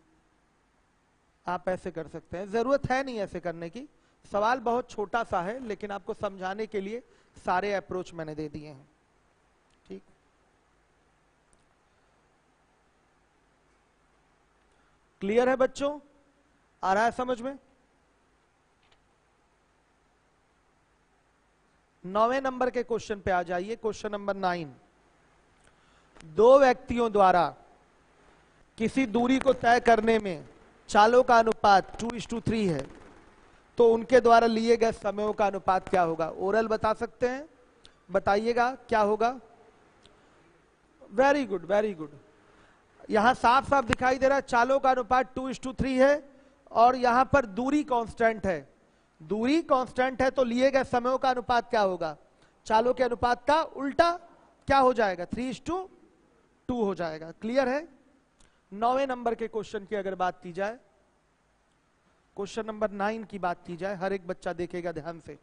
आप ऐसे कर सकते हैं, जरूरत है नहीं ऐसे करने की, सवाल बहुत छोटा सा है, लेकिन आपको समझाने के लिए सारे अप्रोच मैंने दे दिए हैं, ठीक। क्लियर है बच्चों, आ रहा है समझ में। 9वें नंबर के क्वेश्चन पे आ जाइए, क्वेश्चन नंबर 9। 2 व्यक्तियों द्वारा किसी दूरी को तय करने में चालों का अनुपात 2:3 है, तो उनके द्वारा लिए गए समयों का अनुपात क्या होगा। ओरल बता सकते हैं, बताइएगा क्या होगा। Very good, very good. यहां साफ साफ दिखाई दे रहा है चालों का अनुपात 2:3 है और यहां पर दूरी कांस्टेंट है। दूरी कांस्टेंट है तो लिए गए समयों का अनुपात क्या होगा, चालों के अनुपात का उल्टा क्या हो जाएगा, 3:2 हो जाएगा। क्लियर है। 9वें नंबर के क्वेश्चन की अगर बात की जाए, क्वेश्चन नंबर 9 की बात की जाए, हर एक बच्चा देखेगा ध्यान से।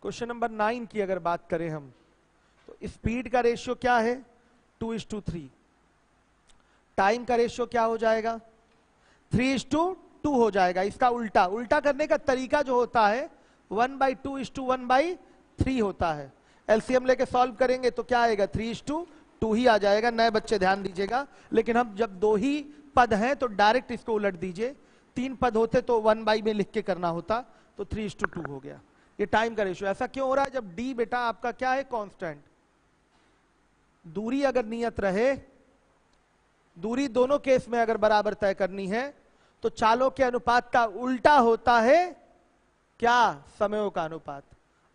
क्वेश्चन नंबर 9 की अगर बात करें हम, तो स्पीड का रेशियो क्या है, 2:3। टाइम का रेशियो क्या हो जाएगा, 3:2 हो जाएगा। इसका उल्टा, उल्टा करने का तरीका जो होता है 1/2:1/3 होता है। एलसीएम लेके सॉल्व करेंगे तो क्या आएगा, 3:2 ही आ जाएगा। नए बच्चे ध्यान दीजिएगा, लेकिन हम जब 2 ही पद हैं तो डायरेक्ट इसको उलट दीजिए। 3 पद होते तो 1/, में लिख के करना होता, तो 3:2 हो गया। ये टाइम का रेशियो ऐसा क्यों हो रहा है, जब डी बेटा आपका क्या है, कांस्टेंट। दूरी अगर नियत रहे, दूरी दोनों केस में अगर बराबर तय करनी है तो चालों के अनुपात का उल्टा होता है क्या, समयों का अनुपात।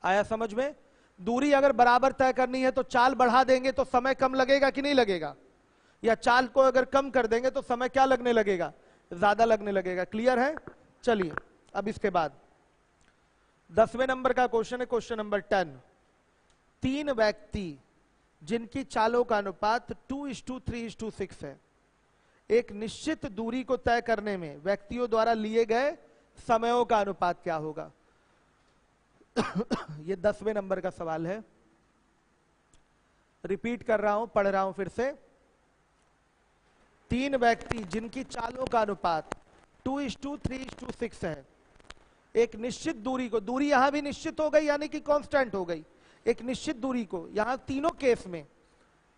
आया समझ में। दूरी अगर बराबर तय करनी है तो चाल बढ़ा देंगे तो समय कम लगेगा कि नहीं लगेगा, या चाल को अगर कम कर देंगे तो समय क्या लगने लगेगा, ज्यादा लगने लगेगा। क्लियर है। चलिए अब इसके बाद 10वें नंबर का क्वेश्चन है, क्वेश्चन नंबर 10। 3 व्यक्ति जिनकी चालों का अनुपात 2:3:6 है, एक निश्चित दूरी को तय करने में व्यक्तियों द्वारा लिए गए समयों का अनुपात क्या होगा। ये 10वें नंबर का सवाल है। रिपीट कर रहा हूं, पढ़ रहा हूं फिर से। 3 व्यक्ति जिनकी चालों का अनुपात 2:3:6 है, एक निश्चित दूरी को, दूरी यहां भी निश्चित हो गई यानी कि कांस्टेंट हो गई, एक निश्चित दूरी को, यहां तीनों केस में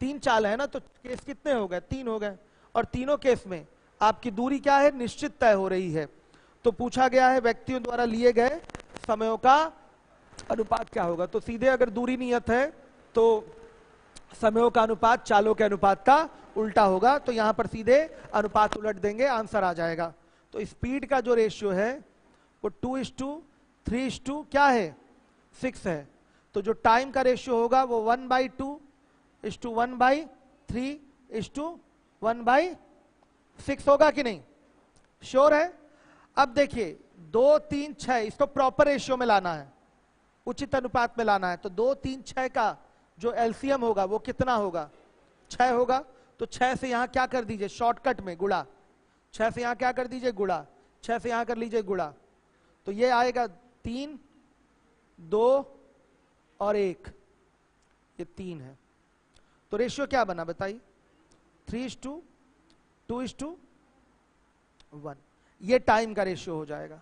3 चाल है ना, तो केस कितने हो गए, 3 हो गए, और तीनों केस में आपकी दूरी क्या है, निश्चित तय हो रही है। तो पूछा गया है व्यक्तियों द्वारा लिए गए समयों का अनुपात क्या होगा। तो सीधे अगर दूरी नियत है तो समयों का अनुपात चालों के अनुपात का उल्टा होगा, तो यहां पर सीधे अनुपात उलट देंगे, आंसर आ जाएगा। तो स्पीड का जो रेशियो है वो 2:3 क्या है, 6 है। तो जो टाइम का रेशियो होगा वो 1/2:1/3 3:1/6 होगा कि नहीं? श्योर है? अब देखिए 2, 3, 6 इसको प्रॉपर रेशियो में लाना है, उचित अनुपात में लाना है। तो 2, 3, 6 का जो एलसीएम होगा वो कितना होगा? 6 होगा। तो 6 से यहां क्या कर दीजिए, शॉर्टकट में गुणा। 6 से यहां क्या कर दीजिए, गुणा। 6 से यहां कर लीजिए गुणा। तो ये आएगा 3, 2 और 1, ये 3 है। तो रेशियो क्या बना बताइए? 3:2:1। ये टाइम का रेशियो हो जाएगा।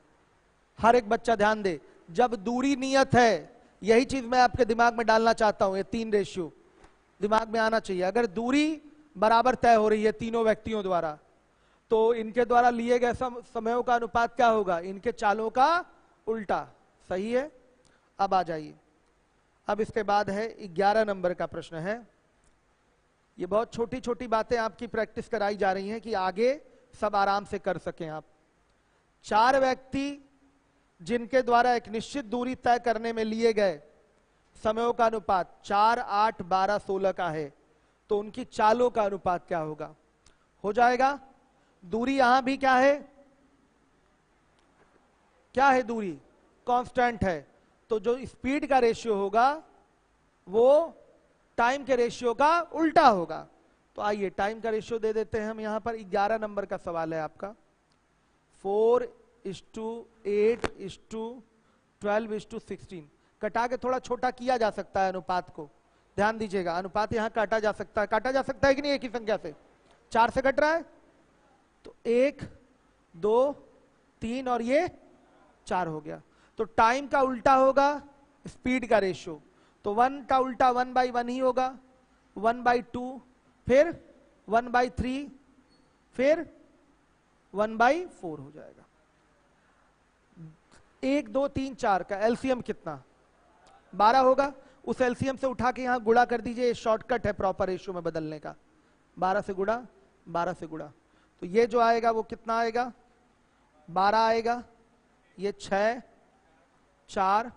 हर एक बच्चा ध्यान दे, जब दूरी नियत है, यही चीज मैं आपके दिमाग में डालना चाहता हूं, ये 3 रेशियो दिमाग में आना चाहिए। अगर दूरी बराबर तय हो रही है तीनों व्यक्तियों द्वारा, तो इनके द्वारा लिए गए समयों का अनुपात क्या होगा? इनके चालों का उल्टा। सही है? अब आ जाइए, अब इसके बाद है 11 नंबर का प्रश्न है। ये बहुत छोटी छोटी बातें आपकी प्रैक्टिस कराई जा रही हैं कि आगे सब आराम से कर सकें आप। 4 व्यक्ति जिनके द्वारा एक निश्चित दूरी तय करने में लिए गए समयों का अनुपात 4, 8, 12, 16 का है, तो उनकी चालों का अनुपात क्या होगा? हो जाएगा। दूरी यहां भी क्या है? क्या है दूरी? कांस्टेंट है। तो जो स्पीड का रेशियो होगा वो टाइम के रेशियो का उल्टा होगा। तो आइए टाइम का रेशियो दे देते हैं हम यहां पर। 11 नंबर का सवाल है आपका। 4:8:12:16। कटा के थोड़ा छोटा किया जा सकता है अनुपात को, ध्यान दीजिएगा। अनुपात यहां काटा जा सकता है, काटा जा सकता है कि नहीं? एक ही संख्या से 4 से कट रहा है, तो 1, 2, 3 और ये 4 हो गया। तो टाइम का उल्टा होगा स्पीड का रेशियो। तो 1 का उल्टा 1/1 ही होगा, 1/2, फिर 1/3, फिर 1/4 हो जाएगा। 1, 2, 3, 4 का एलसीएम कितना? 12 होगा। उस एलसीएम से उठा के यहां गुणा कर दीजिए, शॉर्टकट है प्रॉपर रेशियो में बदलने का। 12 से गुणा, 12 से गुणा, तो ये जो आएगा वो कितना आएगा? 12 आएगा। ये 6, 4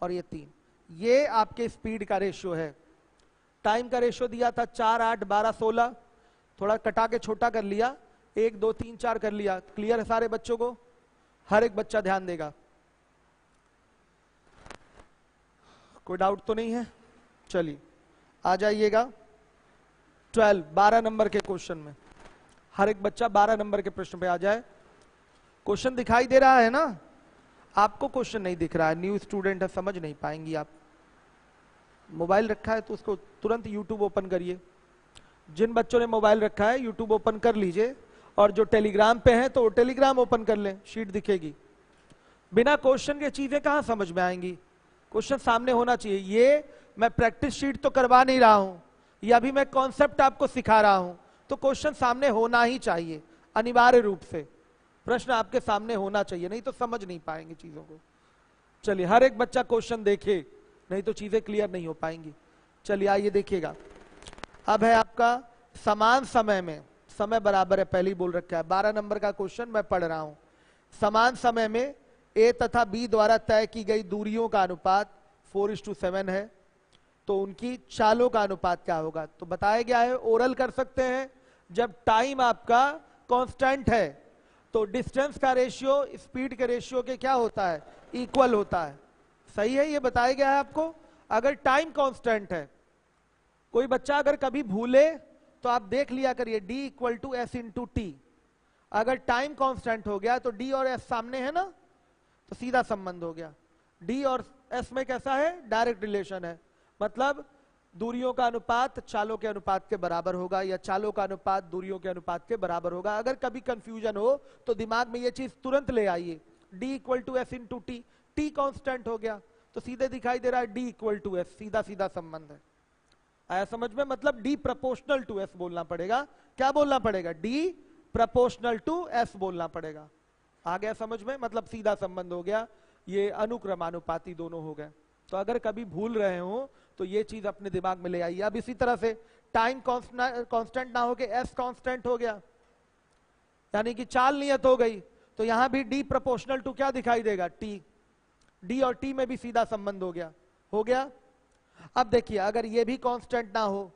और ये 3, ये आपके स्पीड का रेशियो है। टाइम का रेशियो दिया था 4, 8, 12, 16, थोड़ा कटा के छोटा कर लिया, 1, 2, 3, 4 कर लिया। क्लियर है सारे बच्चों को? हर एक बच्चा ध्यान देगा। कोई डाउट तो नहीं है? चलिए आ जाइएगा 12 नंबर के क्वेश्चन में। हर एक बच्चा 12 नंबर के प्रश्न पे आ जाए। क्वेश्चन दिखाई दे रहा है ना? आपको क्वेश्चन नहीं दिख रहा है, न्यू स्टूडेंट है, समझ नहीं पाएंगी आप। मोबाइल रखा है तो उसको तुरंत यूट्यूब ओपन करिए। जिन बच्चों ने मोबाइल रखा है यूट्यूब ओपन कर लीजिए, और जो टेलीग्राम पे हैं तो वो टेलीग्राम ओपन कर लें, शीट दिखेगी। बिना क्वेश्चन के चीजें कहां समझ में आएंगी? क्वेश्चन सामने होना चाहिए। ये मैं प्रैक्टिस शीट तो करवा नहीं रहा हूं, या अभी मैं कॉन्सेप्ट आपको सिखा रहा हूं, तो क्वेश्चन सामने होना ही चाहिए अनिवार्य रूप से। प्रश्न आपके सामने होना चाहिए, नहीं तो समझ नहीं पाएंगे चीजों को। चलिए हर एक बच्चा क्वेश्चन देखे, नहीं तो चीजें क्लियर नहीं हो पाएंगी। चलिए आइए देखिएगा। अब है आपका समान समय में, समय बराबर है पहले ही बोल रखा है। 12 नंबर का क्वेश्चन मैं पढ़ रहा हूं। समान समय में ए तथा बी द्वारा तय की गई दूरियों का अनुपात 4:7 है, तो उनकी चालों का अनुपात क्या होगा? तो बताया गया है, ओरल कर सकते हैं। जब टाइम आपका कांस्टेंट है तो डिस्टेंस का रेशियो स्पीड के रेशियो के क्या होता है? इक्वल होता है। सही है, ये बताया गया है आपको। अगर टाइम कांस्टेंट है, कोई बच्चा अगर कभी भूले तो आप देख लिया करिए, D = S/T। अगर टाइम कांस्टेंट हो गया तो D और S सामने है ना, तो सीधा संबंध हो गया। D और S में कैसा है? डायरेक्ट रिलेशन है। मतलब दूरियों का अनुपात चालों के अनुपात के बराबर होगा, या चालों का अनुपात दूरियों के अनुपात के बराबर होगा। अगर कभी कंफ्यूजन हो तो दिमाग में ये चीज तुरंत ले आइए, D = S/T। T कांस्टेंट हो गया तो सीधे दिखाई दे रहा है D = S, सीधा सीधा संबंध है। आया समझ में? मतलब D प्रोपोर्शनल टू S बोलना पड़ेगा। क्या बोलना पड़ेगा? D प्रोपोर्शनल टू S बोलना पड़ेगा। आ गया समझ में? मतलब सीधा संबंध हो गया, ये अनुक्रमानुपाती दोनों हो गए। तो अगर कभी भूल रहे हो तो ये चीज अपने दिमाग में ले आइए। अब इसी तरह से टाइम कांस्टेंट ना हो के S कांस्टेंट हो गया, यानी कि चाल नियत हो गई, तो यहां भी D प्रोपोर्शनल टू क्या दिखाई देगा? T। D और T में भी सीधा संबंध हो गया। हो गया। अब देखिए, अगर ये भी कांस्टेंट ना हो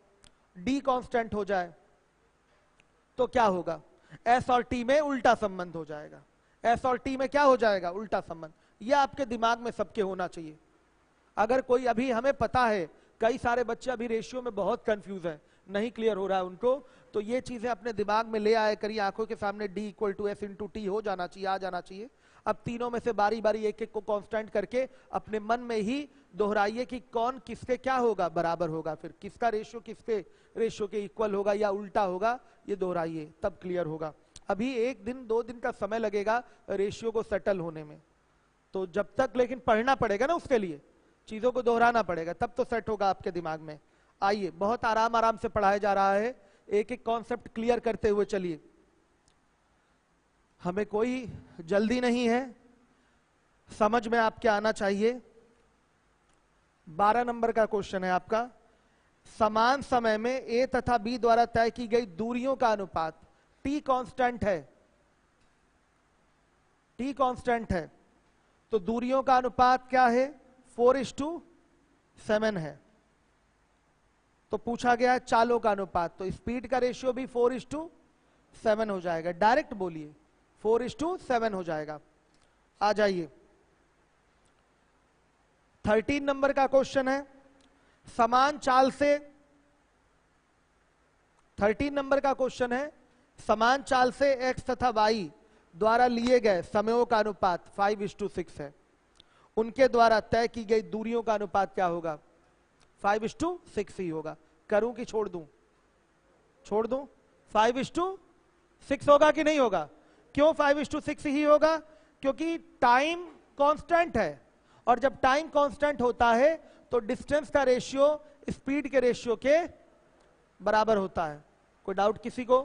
डी कांस्टेंट हो जाए तो क्या होगा? एस और टी में उल्टा संबंध हो जाएगा। एस और टी में क्या हो जाएगा? उल्टा संबंध। यह आपके दिमाग में सबके होना चाहिए। अगर कोई, अभी हमें पता है कई सारे बच्चे अभी रेशियो में बहुत कंफ्यूज है, नहीं क्लियर हो रहा है उनको, तो ये चीजें अपने दिमाग में ले आया करिए, आंखों के सामने D equal to S into T हो जाना चाहिए, आ जाना चाहिए। अब तीनों में से बारी बारी एक एक को कांस्टेंट करके अपने मन में ही दोहराइए कि कौन किसके क्या होगा, बराबर होगा, फिर किसका रेशियो किसके रेशियो के इक्वल होगा या उल्टा होगा, ये दोहराइए, तब क्लियर होगा। अभी 1 दिन 2 दिन का समय लगेगा रेशियो को सेटल होने में, तो जब तक लेकिन पढ़ना पड़ेगा ना, उसके लिए चीजों को दोहराना पड़ेगा, तब तो सेट होगा आपके दिमाग में। आइए, बहुत आराम आराम से पढ़ाया जा रहा है, एक एक कॉन्सेप्ट क्लियर करते हुए चलिए। हमें कोई जल्दी नहीं है, समझ में आपके आना चाहिए। 12 नंबर का क्वेश्चन है आपका, समान समय में ए तथा बी द्वारा तय की गई दूरियों का अनुपात, टी कांस्टेंट है, टी कांस्टेंट है, तो दूरियों का अनुपात क्या है? 4:7 है। तो पूछा गया है चालों का अनुपात, तो स्पीड का रेशियो भी 4:7 हो जाएगा। डायरेक्ट बोलिए 4:7 हो जाएगा। आ जाइए, 13 नंबर का क्वेश्चन है, समान चाल से, 13 नंबर का क्वेश्चन है, समान चाल से एक्स तथा वाई द्वारा लिए गए समयों का अनुपात 5:6 है, उनके द्वारा तय की गई दूरियों का अनुपात क्या होगा? 5:6 ही होगा। करूं कि छोड़ दूं? छोड़ दूं? 5:6 होगा कि नहीं होगा? क्यों 5:6 ही होगा? क्योंकि टाइम कांस्टेंट है, और जब टाइम कांस्टेंट होता है तो डिस्टेंस का रेशियो स्पीड के रेशियो के बराबर होता है। कोई डाउट किसी को?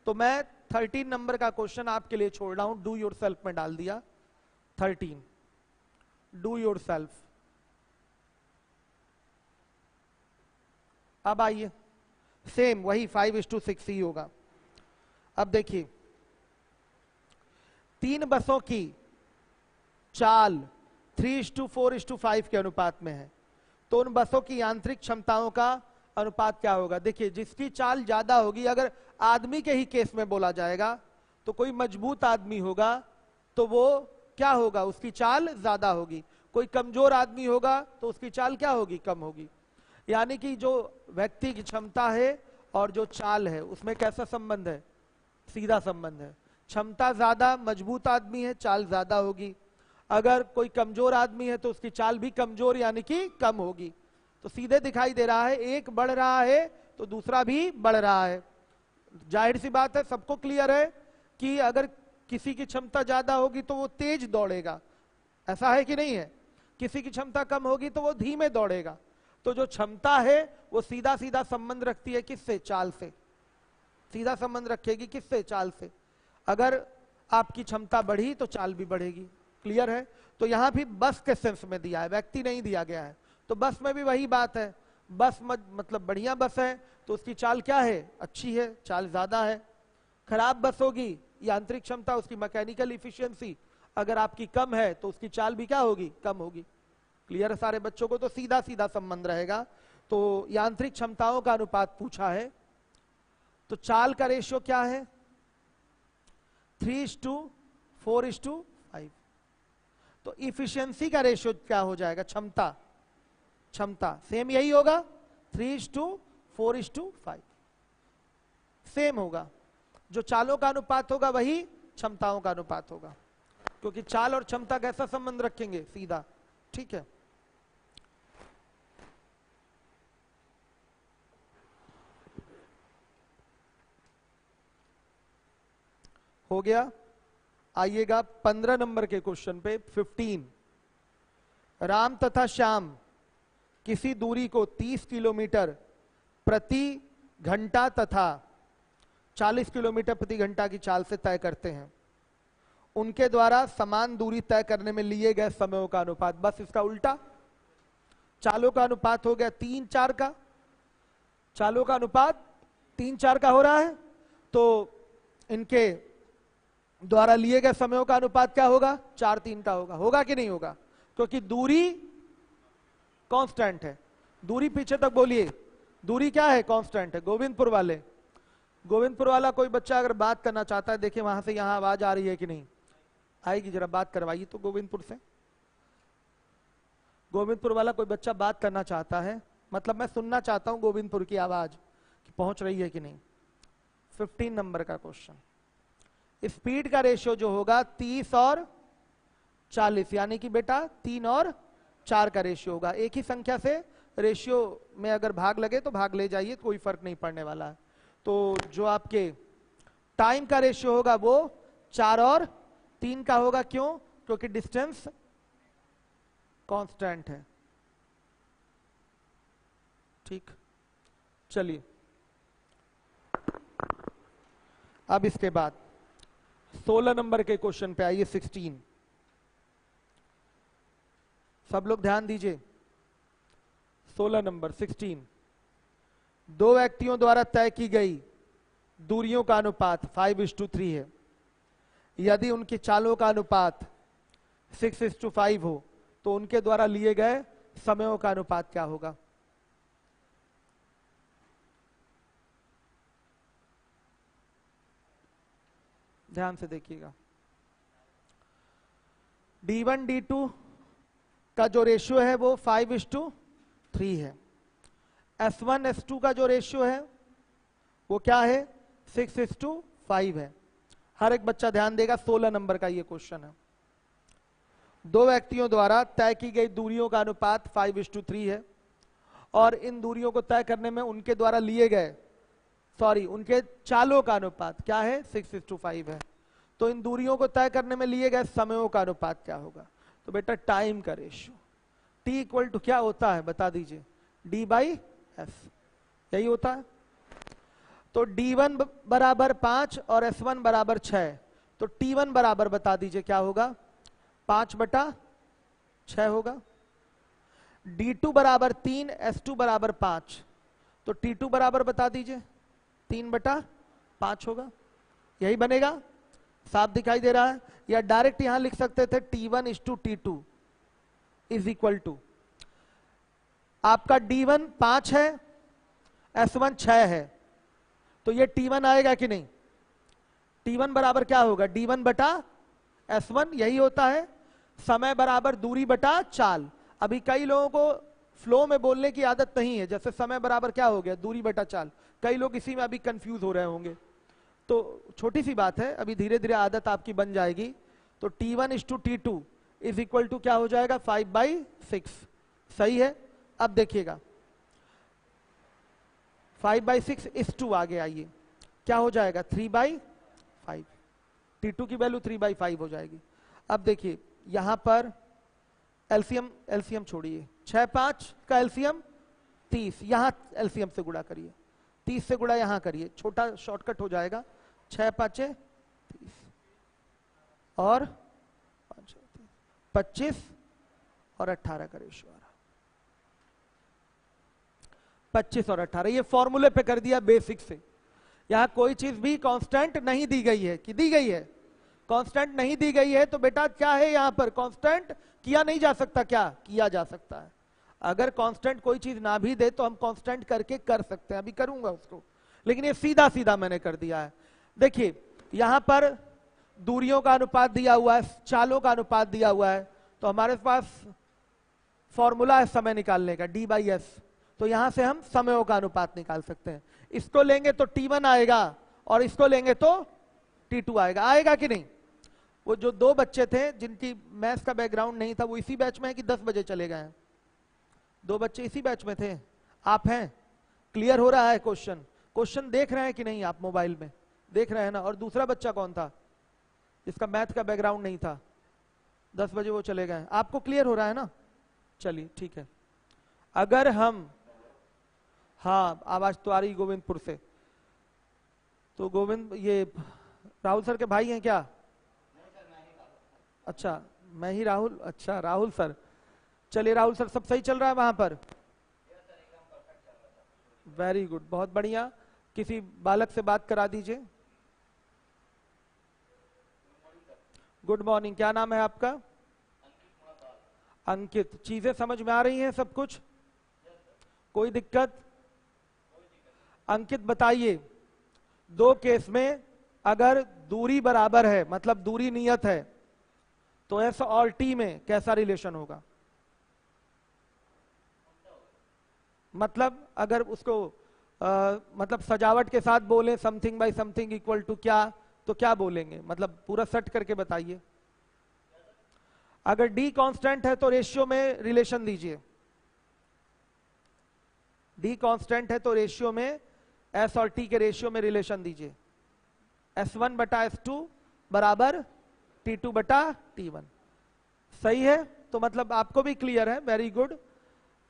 तो मैं 13 नंबर का क्वेश्चन आपके लिए छोड़ रहा हूं, डू योरसेल्फ में डाल दिया 13, डू योरसेल्फ। अब आइए, सेम वही 5:6 ही होगा। अब देखिए, 3 बसों की चाल 3:4:5 के अनुपात में है, तो उन बसों की यांत्रिक क्षमताओं का अनुपात क्या होगा? देखिए, जिसकी चाल ज्यादा होगी, अगर आदमी के ही केस में बोला जाएगा तो कोई मजबूत आदमी होगा तो वो क्या होगा? उसकी चाल ज्यादा होगी। कोई कमजोर आदमी होगा तो उसकी चाल क्या होगी? कम होगी। यानी कि जो व्यक्ति की क्षमता है और जो चाल है उसमें कैसा संबंध है? सीधा संबंध है। क्षमता ज्यादा, मजबूत आदमी है, चाल ज्यादा होगी। अगर कोई कमजोर आदमी है तो उसकी चाल भी कमजोर यानी कि कम होगी। तो सीधे दिखाई दे रहा है, एक बढ़ रहा है तो दूसरा भी बढ़ रहा है। जाहिर सी बात है, सबको क्लियर है कि अगर किसी की क्षमता ज्यादा होगी तो वो तेज दौड़ेगा, ऐसा है कि नहीं है? किसी की क्षमता कम होगी तो वो धीमे दौड़ेगा। तो जो क्षमता है वो सीधा सीधा संबंध रखती है किससे? चाल से। सीधा संबंध रखेगी किससे? चाल से। अगर आपकी क्षमता बढ़ी तो चाल भी बढ़ेगी। क्लियर है? तो यहां भी बस के सेंस में दिया है, व्यक्ति नहीं दिया गया है। तो बस में भी वही बात है, बस मतलब बढ़िया बस है तो उसकी चाल क्या है? अच्छी है, चाल ज्यादा है। खराब बस होगी, यांत्रिक क्षमता, उसकी मैकेनिकल इफिशियंसी अगर आपकी कम है तो उसकी चाल भी क्या होगी? कम होगी। क्लियर है सारे बच्चों को? तो सीधा सीधा संबंध रहेगा। तो यांत्रिक क्षमताओं का अनुपात पूछा है, तो चाल का रेशियो क्या है? 3:4:5। तो इफिशियंसी का रेशियो क्या हो जाएगा? क्षमता, क्षमता सेम यही होगा, 3:4:5 सेम होगा। जो चालों का अनुपात होगा वही क्षमताओं का अनुपात होगा, क्योंकि चाल और क्षमता कैसा संबंध रखेंगे? सीधा। ठीक है, हो गया। आइएगा 15 नंबर के क्वेश्चन पे, 15। राम तथा श्याम किसी दूरी को 30 किलोमीटर प्रति घंटा तथा 40 किलोमीटर प्रति घंटा की चाल से तय करते हैं। उनके द्वारा समान दूरी तय करने में लिए गए समयों का अनुपात, बस इसका उल्टा। चालों का अनुपात हो गया 3:4 का, चालों का अनुपात 3:4 का हो रहा है, तो इनके द्वारा लिए गए समयों का अनुपात क्या होगा? 4:3 का होगा। होगा कि नहीं होगा? क्योंकि दूरी कांस्टेंट है। दूरी पीछे तक बोलिए, दूरी क्या है? कांस्टेंट है। गोविंदपुर वाले, गोविंदपुर वाला कोई बच्चा अगर बात करना चाहता है, देखिए वहां से यहां आवाज आ रही है कि नहीं आएगी, जरा बात करवाइए तो गोविंदपुर से। गोविंदपुर वाला कोई बच्चा बात करना चाहता है, मतलब मैं सुनना चाहता हूं गोविंदपुर की आवाज कि पहुंच रही है कि नहीं। 15 नंबर का क्वेश्चन। स्पीड का रेशियो जो होगा 30 और 40, यानी कि बेटा 3 और 4 का रेशियो होगा। एक ही संख्या से रेशियो में अगर भाग लगे तो भाग ले जाइए, कोई फर्क नहीं पड़ने वाला है। तो जो आपके टाइम का रेशियो होगा वो 4 और 3 का होगा। क्यों? क्योंकि डिस्टेंस कांस्टेंट है। ठीक, चलिए अब इसके बाद 16 नंबर के क्वेश्चन पे आइए। 16, सब लोग ध्यान दीजिए। 16 नंबर 16, दो व्यक्तियों द्वारा तय की गई दूरियों का अनुपात 5:3 है। यदि उनकी चालों का अनुपात 6:5 हो तो उनके द्वारा लिए गए समयों का अनुपात क्या होगा? ध्यान से देखिएगा। D1 D2 का जो रेशियो है वो 5:3 है। S1 S2 का जो रेशियो है वो क्या है? 6:5 है। हर एक बच्चा ध्यान देगा, 16 नंबर का ये क्वेश्चन है। दो व्यक्तियों द्वारा तय की गई दूरियों का अनुपात 5:3 है और इन दूरियों को तय करने में उनके द्वारा लिए गए, उनके चालों का अनुपात क्या है? 6:5 है। तो इन दूरियों को तय करने में लिए गए समयों का अनुपात क्या होगा? तो बेटा टाइम का रेशियो T इक्वल टू क्या होता है बता दीजिए? D/S, यही होता है। तो D1 बराबर 5 और S1 बराबर 6, तो T1 बराबर बता दीजिए क्या होगा? 5/6 होगा। D2 बराबर 3, S2 बराबर 5, तो T2 बराबर बता दीजिए 3/5 होगा। यही बनेगा, साफ दिखाई दे रहा है। या डायरेक्ट यहां लिख सकते थे T1:T2 इज इक्वल टू, आपका D1 5 है, S1 6 है, तो ये T1 आएगा कि नहीं? T1 बराबर क्या होगा? D1/S1, यही होता है। समय बराबर दूरी बटा चाल। अभी कई लोगों को फ्लो में बोलने की आदत नहीं है, जैसे समय बराबर क्या हो गया? दूरी बटा चाल। कई लोग इसी में अभी कंफ्यूज हो रहे होंगे, तो छोटी सी बात है, अभी धीरे धीरे आदत आपकी बन जाएगी। तो T1:T2 इज इक्वल टू क्या हो जाएगा? 5/6। सही है। अब देखिएगा 5/6 आगे आइए, क्या हो जाएगा? 3/5। T2 की वैल्यू 3/5 हो जाएगी। अब देखिए यहां पर एलसीएम छोड़िए, 6 5 का एलसीएम 30, यहां एलसीएम से गुणा करिए, 30 से गुणा यहां करिए, छोटा शॉर्टकट हो जाएगा। 6 5 30 और 25 और 18 का रेशियो आ रहा। 25 और 18, ये फॉर्मूले पे कर दिया बेसिक से। यहां कोई चीज भी कांस्टेंट नहीं दी गई है कि दी गई है? कांस्टेंट नहीं दी गई है, तो बेटा क्या है यहां पर? कांस्टेंट किया नहीं जा सकता। क्या किया जा सकता है? अगर कांस्टेंट कोई चीज ना भी दे तो हम कांस्टेंट करके कर सकते हैं, अभी करूंगा उसको, लेकिन ये सीधा सीधा मैंने कर दिया है। देखिए यहां पर दूरियों का अनुपात दिया हुआ है, चालों का अनुपात दिया हुआ है, तो हमारे पास फॉर्मूला है समय निकालने का, D/S। तो यहां से हम समयों का अनुपात निकाल सकते हैं। इसको लेंगे तो T1 आएगा और इसको लेंगे तो T2 आएगा। आएगा कि नहीं? वो जो दो बच्चे थे जिनकी मैथ्स का बैकग्राउंड नहीं था, वो इसी बैच में है कि 10 बजे चले गए हैं? दो बच्चे इसी बैच में थे। आप हैं? क्लियर हो रहा है क्वेश्चन? क्वेश्चन देख रहे हैं कि नहीं आप? मोबाइल में देख रहे हैं ना? और दूसरा बच्चा कौन था जिसका मैथ का बैकग्राउंड नहीं था? 10 बजे वो चले गए। आपको क्लियर हो रहा है ना? चलिए ठीक है। अगर हम, हाँ आवाज तो आ रही गोविंदपुर से, तो गोविंद ये राहुल सर के भाई हैं क्या? अच्छा मैं ही राहुल, अच्छा राहुल सर। चलिए राहुल सर, सब सही चल रहा है वहां पर? वेरी गुड, बहुत बढ़िया। किसी बालक से बात करा दीजिए। गुड मॉर्निंग, क्या नाम है आपका? अंकित। चीजें समझ में आ रही हैं सब कुछ? कोई दिक्कत? अंकित बताइए, दो केस में अगर दूरी बराबर है, मतलब दूरी नियत है, तो एस और टी में कैसा रिलेशन होगा? मतलब अगर उसको मतलब सजावट के साथ बोले something by something equal to क्या, तो क्या बोलेंगे? मतलब पूरा सेट करके बताइए। अगर डी कांस्टेंट है तो रेशियो में रिलेशन दीजिए। डी कांस्टेंट है तो रेशियो में एस और टी के रेशियो में रिलेशन दीजिए। S1 बटा S2 बराबर T2 बटा T1। सही है? तो मतलब आपको भी क्लियर है, वेरी गुड।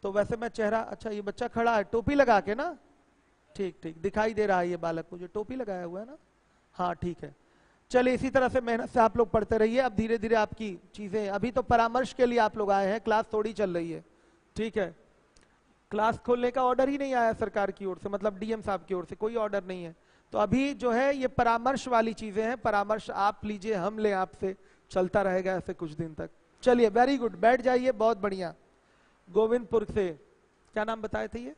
तो वैसे मैं चेहरा, अच्छा ये बच्चा खड़ा है टोपी लगा के ना, ठीक ठीक दिखाई दे रहा है ये बालक को जो टोपी लगाया हुआ है ना, हाँ ठीक है। चलिए इसी तरह से मेहनत से आप लोग पढ़ते रहिए। अब धीरे धीरे आपकी चीजें, अभी तो परामर्श के लिए आप लोग आए हैं, क्लास थोड़ी चल रही है, ठीक है। क्लास खोलने का ऑर्डर ही नहीं आया सरकार की ओर से, मतलब डीएम साहब की ओर से कोई ऑर्डर नहीं है। तो अभी जो है ये परामर्श वाली चीजें हैं, परामर्श आप लीजिए, हम ले आपसे, चलता रहेगा ऐसे कुछ दिन तक। चलिए वेरी गुड, बैठ जाइए, बहुत बढ़िया। गोविंदपुर से क्या नाम बताए थे ये?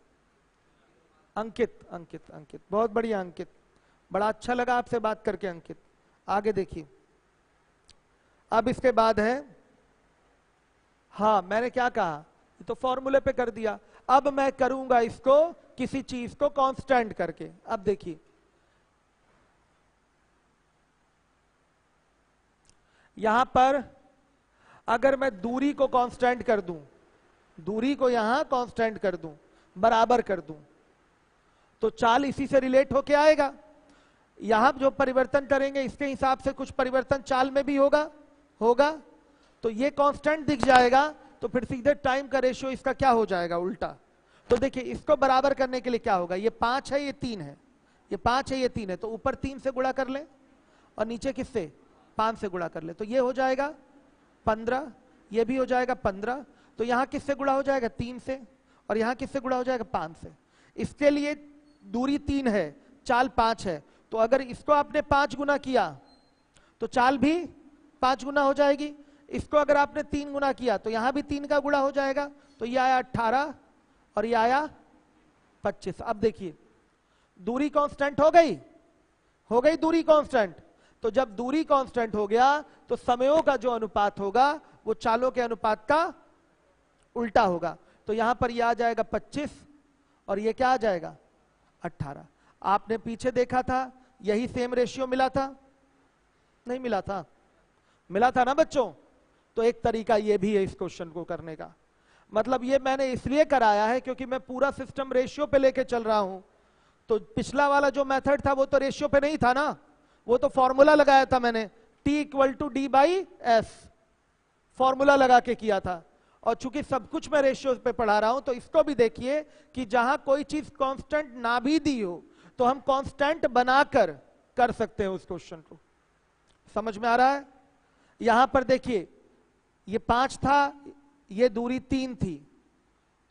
अंकित, अंकित, अंकित, बहुत बढ़िया अंकित, बड़ा अच्छा लगा आपसे बात करके अंकित। आगे देखिए, अब इसके बाद है, हाँ मैंने क्या कहा, तो फॉर्मूले पे कर दिया। अब मैं करूंगा इसको किसी चीज को कांस्टेंट करके। अब देखिए यहां पर अगर मैं दूरी को कांस्टेंट कर दूं, दूरी को यहां कांस्टेंट कर दूं, बराबर कर दूं, तो चाल इसी से रिलेट होके आएगा। यहां जो परिवर्तन करेंगे इसके हिसाब से कुछ परिवर्तन चाल में भी होगा। तो ये कांस्टेंट दिख जाएगा, तो फिर सीधे टाइम का रेशियो इसका क्या हो जाएगा, उल्टा। तो देखिए इसको बराबर करने के लिए क्या होगा, ये 5 है, ये 3 है, ये 5 है, ये 3 है, तो ऊपर 3 से गुणा कर ले और नीचे किससे, 5 से गुणा कर ले, तो ये हो जाएगा 15, ये भी हो जाएगा 15। तो यहां किससे गुणा हो जाएगा, 3 से, और यहां किससे गुणा हो जाएगा, 5 से। इसके लिए दूरी 3 है, चाल 5 है, तो अगर इसको आपने 5 गुना किया तो चाल भी 5 गुना हो जाएगी। इसको अगर आपने 3 गुना किया तो यहां भी 3 का गुणा हो जाएगा, तो ये आया 18 और ये आया 25। अब देखिए दूरी कांस्टेंट हो गई दूरी कांस्टेंट। तो जब दूरी कांस्टेंट हो गया तो समयों का जो अनुपात होगा वो चालों के अनुपात का उल्टा होगा। तो यहां पर यह आ जाएगा 25 और ये क्या आ जाएगा 18। आपने पीछे देखा था यही सेम रेशियो मिला था, नहीं मिला था? मिला था ना बच्चों। तो एक तरीका ये भी है इस क्वेश्चन को करने का, मतलब ये मैंने इसलिए कराया है क्योंकि मैं पूरा सिस्टम रेशियो पे लेके चल रहा हूं। तो पिछला वाला जो मेथड था वो तो रेशियो पे नहीं था ना, वो तो फॉर्मूला लगाया था मैंने, T equal to D by S, formula लगा के किया था। और चूंकि सब कुछ मैं रेशियो पे पढ़ा रहा हूं तो इसको भी देखिए कि जहां कोई चीज कांस्टेंट ना भी दी हो तो हम कांस्टेंट बनाकर कर सकते हैं उस क्वेश्चन को। समझ में आ रहा है? यहां पर देखिए ये 5 था, ये दूरी 3 थी,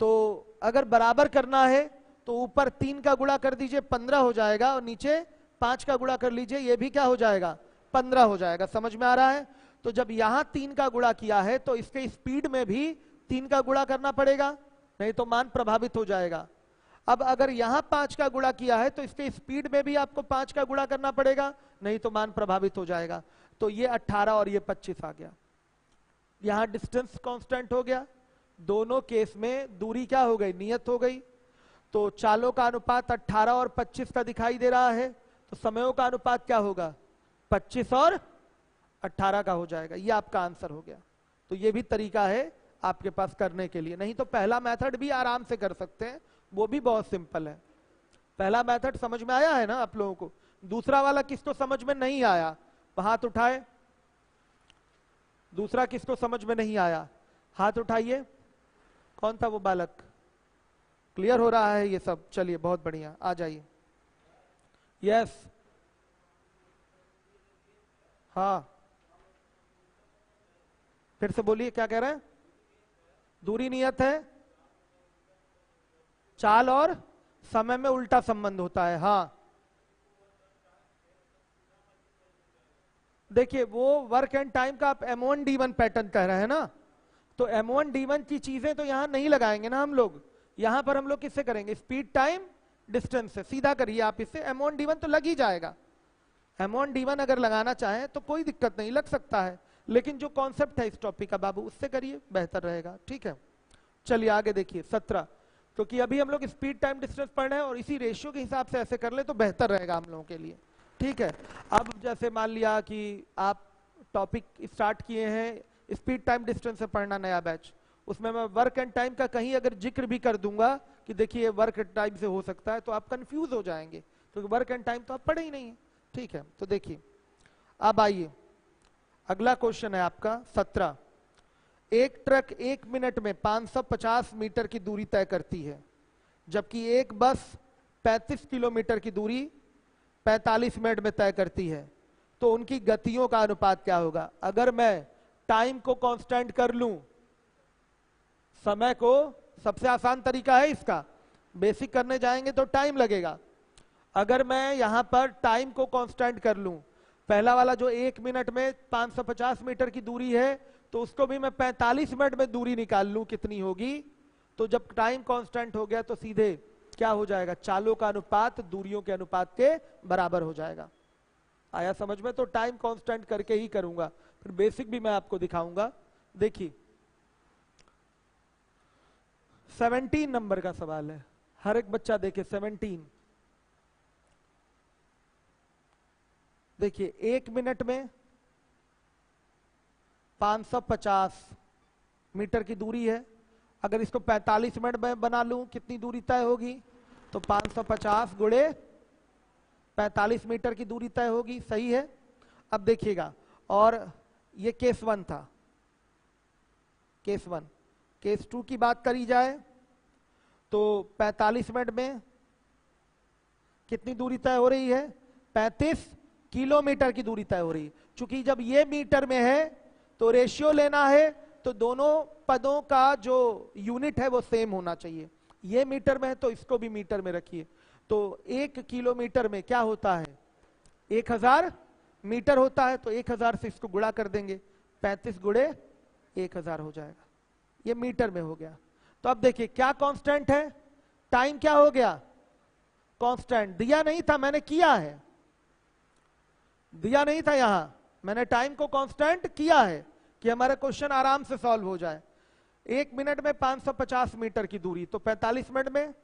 तो अगर बराबर करना है तो ऊपर 3 का गुणा कर दीजिए 15 हो जाएगा, और नीचे 5 का गुणा कर लीजिए, ये भी क्या हो जाएगा 15 हो जाएगा। समझ में आ रहा है? तो जब यहां 3 का गुणा किया है तो इसके स्पीड में भी 3 का गुणा करना पड़ेगा, नहीं तो मान प्रभावित हो जाएगा। अब अगर यहां 5 का गुणा किया है तो इसके स्पीड में भी आपको 5 का गुणा करना पड़ेगा, नहीं तो मान प्रभावित हो जाएगा। तो ये 18 और ये 25 आ गया। यहां डिस्टेंस कांस्टेंट हो गया, दोनों केस में दूरी क्या हो गई, नियत हो गई। तो चालों का अनुपात 18 और 25 का दिखाई दे रहा है, तो समयों का अनुपात क्या होगा, 25 और 18 का हो जाएगा। ये आपका आंसर हो गया। तो ये भी तरीका है आपके पास करने के लिए, नहीं तो पहला मेथड भी आराम से कर सकते हैं, वो भी बहुत सिंपल है। पहला मेथड समझ में आया है ना आप लोगों को? दूसरा वाला किसको समझ में नहीं आया, हाथ उठाए। दूसरा किसको समझ में नहीं आया, हाथ उठाइए। कौन था वो बालक? क्लियर हो रहा है ये सब? चलिए बहुत बढ़िया, आ जाइए। यस, हाँ फिर से बोलिए, क्या कह रहे हैं? दूरी नियत है, चाल और समय में उल्टा संबंध होता है। हाँ देखिए वो वर्क एंड टाइम का आप M1 D1 पैटर्न कह रहे हैं ना, तो M1 D1 की चीजें तो यहां नहीं लगाएंगे ना हम लोग। यहां पर हम लोग किससे करेंगे, स्पीड टाइम डिस्टेंस से, सीधा करिए आप इससे, M1 D1 तो लग ही जाएगा। M1 D1 अगर लगाना चाहें तो कोई दिक्कत नहीं, लग सकता है, लेकिन जो कॉन्सेप्ट है इस टॉपिक का बाबू उससे करिए, बेहतर रहेगा। ठीक है, चलिए आगे देखिए 17, क्योंकि अभी हम लोग स्पीड टाइम डिस्टेंस पढ़ रहे हैं और इसी रेशियो के हिसाब से ऐसे कर ले तो बेहतर रहेगा हम लोगों के लिए। ठीक है, अब जैसे मान लिया कि आप टॉपिक स्टार्ट किए हैं स्पीड टाइम डिस्टेंस से पढ़ना, नया बैच, उसमें मैं वर्क एंड टाइम का कहीं अगर जिक्र भी कर दूंगा कि देखिए वर्क एंड टाइम से हो सकता है, तो आप कंफ्यूज हो जाएंगे, क्योंकि वर्क एंड टाइम तो आप पढ़े ही नहीं है। ठीक है, तो देखिए अब आइए अगला क्वेश्चन है आपका 17। एक ट्रक 1 मिनट में 550 मीटर की दूरी तय करती है, जबकि एक बस 35 किलोमीटर की दूरी 45 मिनट में तय करती है, तो उनकी गतियों का अनुपात क्या होगा? अगर मैं टाइम को कांस्टेंट कर लूं, समय को, सबसे आसान तरीका है इसका, बेसिक करने जाएंगे तो टाइम लगेगा। अगर मैं यहां पर टाइम को कांस्टेंट कर लूं, पहला वाला जो 1 मिनट में 550 मीटर की दूरी है, तो उसको भी मैं 45 मिनट में दूरी निकाल लूं कितनी होगी, तो जब टाइम कांस्टेंट हो गया तो सीधे क्या हो जाएगा? चालों का अनुपात दूरियों के अनुपात के बराबर हो जाएगा। आया समझ में? तो टाइम कांस्टेंट करके ही करूंगा, फिर बेसिक भी मैं आपको दिखाऊंगा। देखिए 17 नंबर का सवाल है, हर एक बच्चा देखे 17। देखिए 1 मिनट में 550 मीटर की दूरी है, अगर इसको 45 मिनट में बना लूं कितनी दूरी तय होगी? तो 550 गुणे 45 मीटर की दूरी तय होगी। सही है। अब देखिएगा, और ये केस 1 था, केस 1। केस 2 की बात करी जाए तो 45 मिनट में कितनी दूरी तय हो रही है? 35 किलोमीटर की दूरी तय हो रही है। चूंकि जब ये मीटर में है तो रेशियो लेना है, तो दोनों पदों का जो यूनिट है वो सेम होना चाहिए। ये मीटर में है तो इसको भी मीटर में रखिए। तो 1 किलोमीटर में क्या होता है? 1000 मीटर होता है, तो 1000 से इसको गुणा कर देंगे, 35 गुणे 1000 हो जाएगा। ये मीटर में हो गया। तो अब देखिए क्या कांस्टेंट है? टाइम क्या हो गया? कांस्टेंट। दिया नहीं था, मैंने किया है, दिया नहीं था यहां, मैंने टाइम को कांस्टेंट किया है कि हमारा क्वेश्चन आराम से सॉल्व हो जाए। 1 मिनट में 550 मीटर की दूरी, तो 45 मिनट में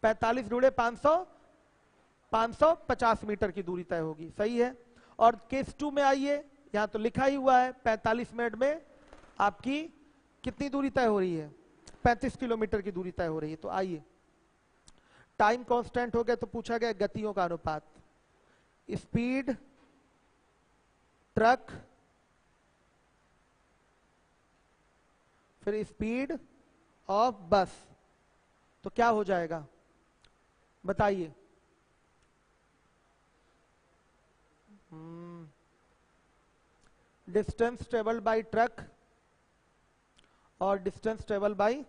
45 गुणे 500, 550 मीटर की दूरी तय होगी। सही है। और केस 2 में आइए, यहां तो लिखा ही हुआ है 45 मिनट में आपकी कितनी दूरी तय हो रही है? 35 किलोमीटर की दूरी तय हो रही है। तो आइए, टाइम कांस्टेंट हो गया तो पूछा गया गतियों का अनुपात। स्पीड ट्रक, फिर स्पीड ऑफ बस, तो क्या हो जाएगा बताइए? डिस्टेंस ट्रेवल्ड बाय ट्रक और डिस्टेंस ट्रेवल बाय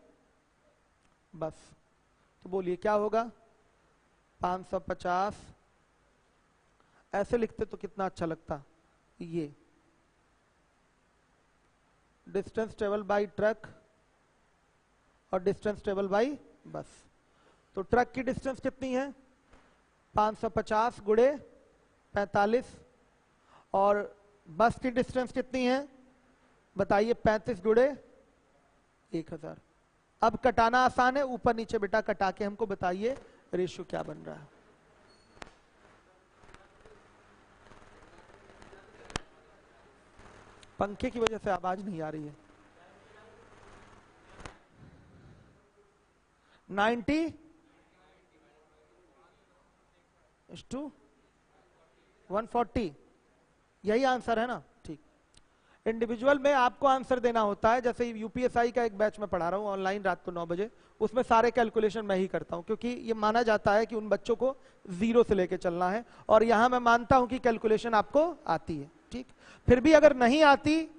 बस, तो बोलिए क्या होगा? 550। ऐसे लिखते तो कितना अच्छा लगता। ये डिस्टेंस ट्रेवल बाय ट्रक और डिस्टेंस ट्रेवल बाय बस। तो ट्रक की डिस्टेंस कितनी है? 550 गुणे 45, और बस की डिस्टेंस कितनी है बताइए? 35 गुणे 1000। अब कटाना आसान है, ऊपर नीचे बेटा कटा के हमको बताइए रेशियो क्या बन रहा है। पंखे की वजह से आवाज नहीं आ रही है। 90:140, यही आंसर है ना? ठीक। इंडिविजुअल में आपको आंसर देना होता है, जैसे यूपीएसआई का एक बैच में पढ़ा रहा हूँ ऑनलाइन रात को 9 बजे, उसमें सारे कैलकुलेशन मैं ही करता हूँ, क्योंकि ये माना जाता है कि उन बच्चों को 0 से लेके चलना है, और यहां मैं मानता हूं कि कैलकुलेशन आपको आती है। ठीक। फिर भी अगर नहीं आती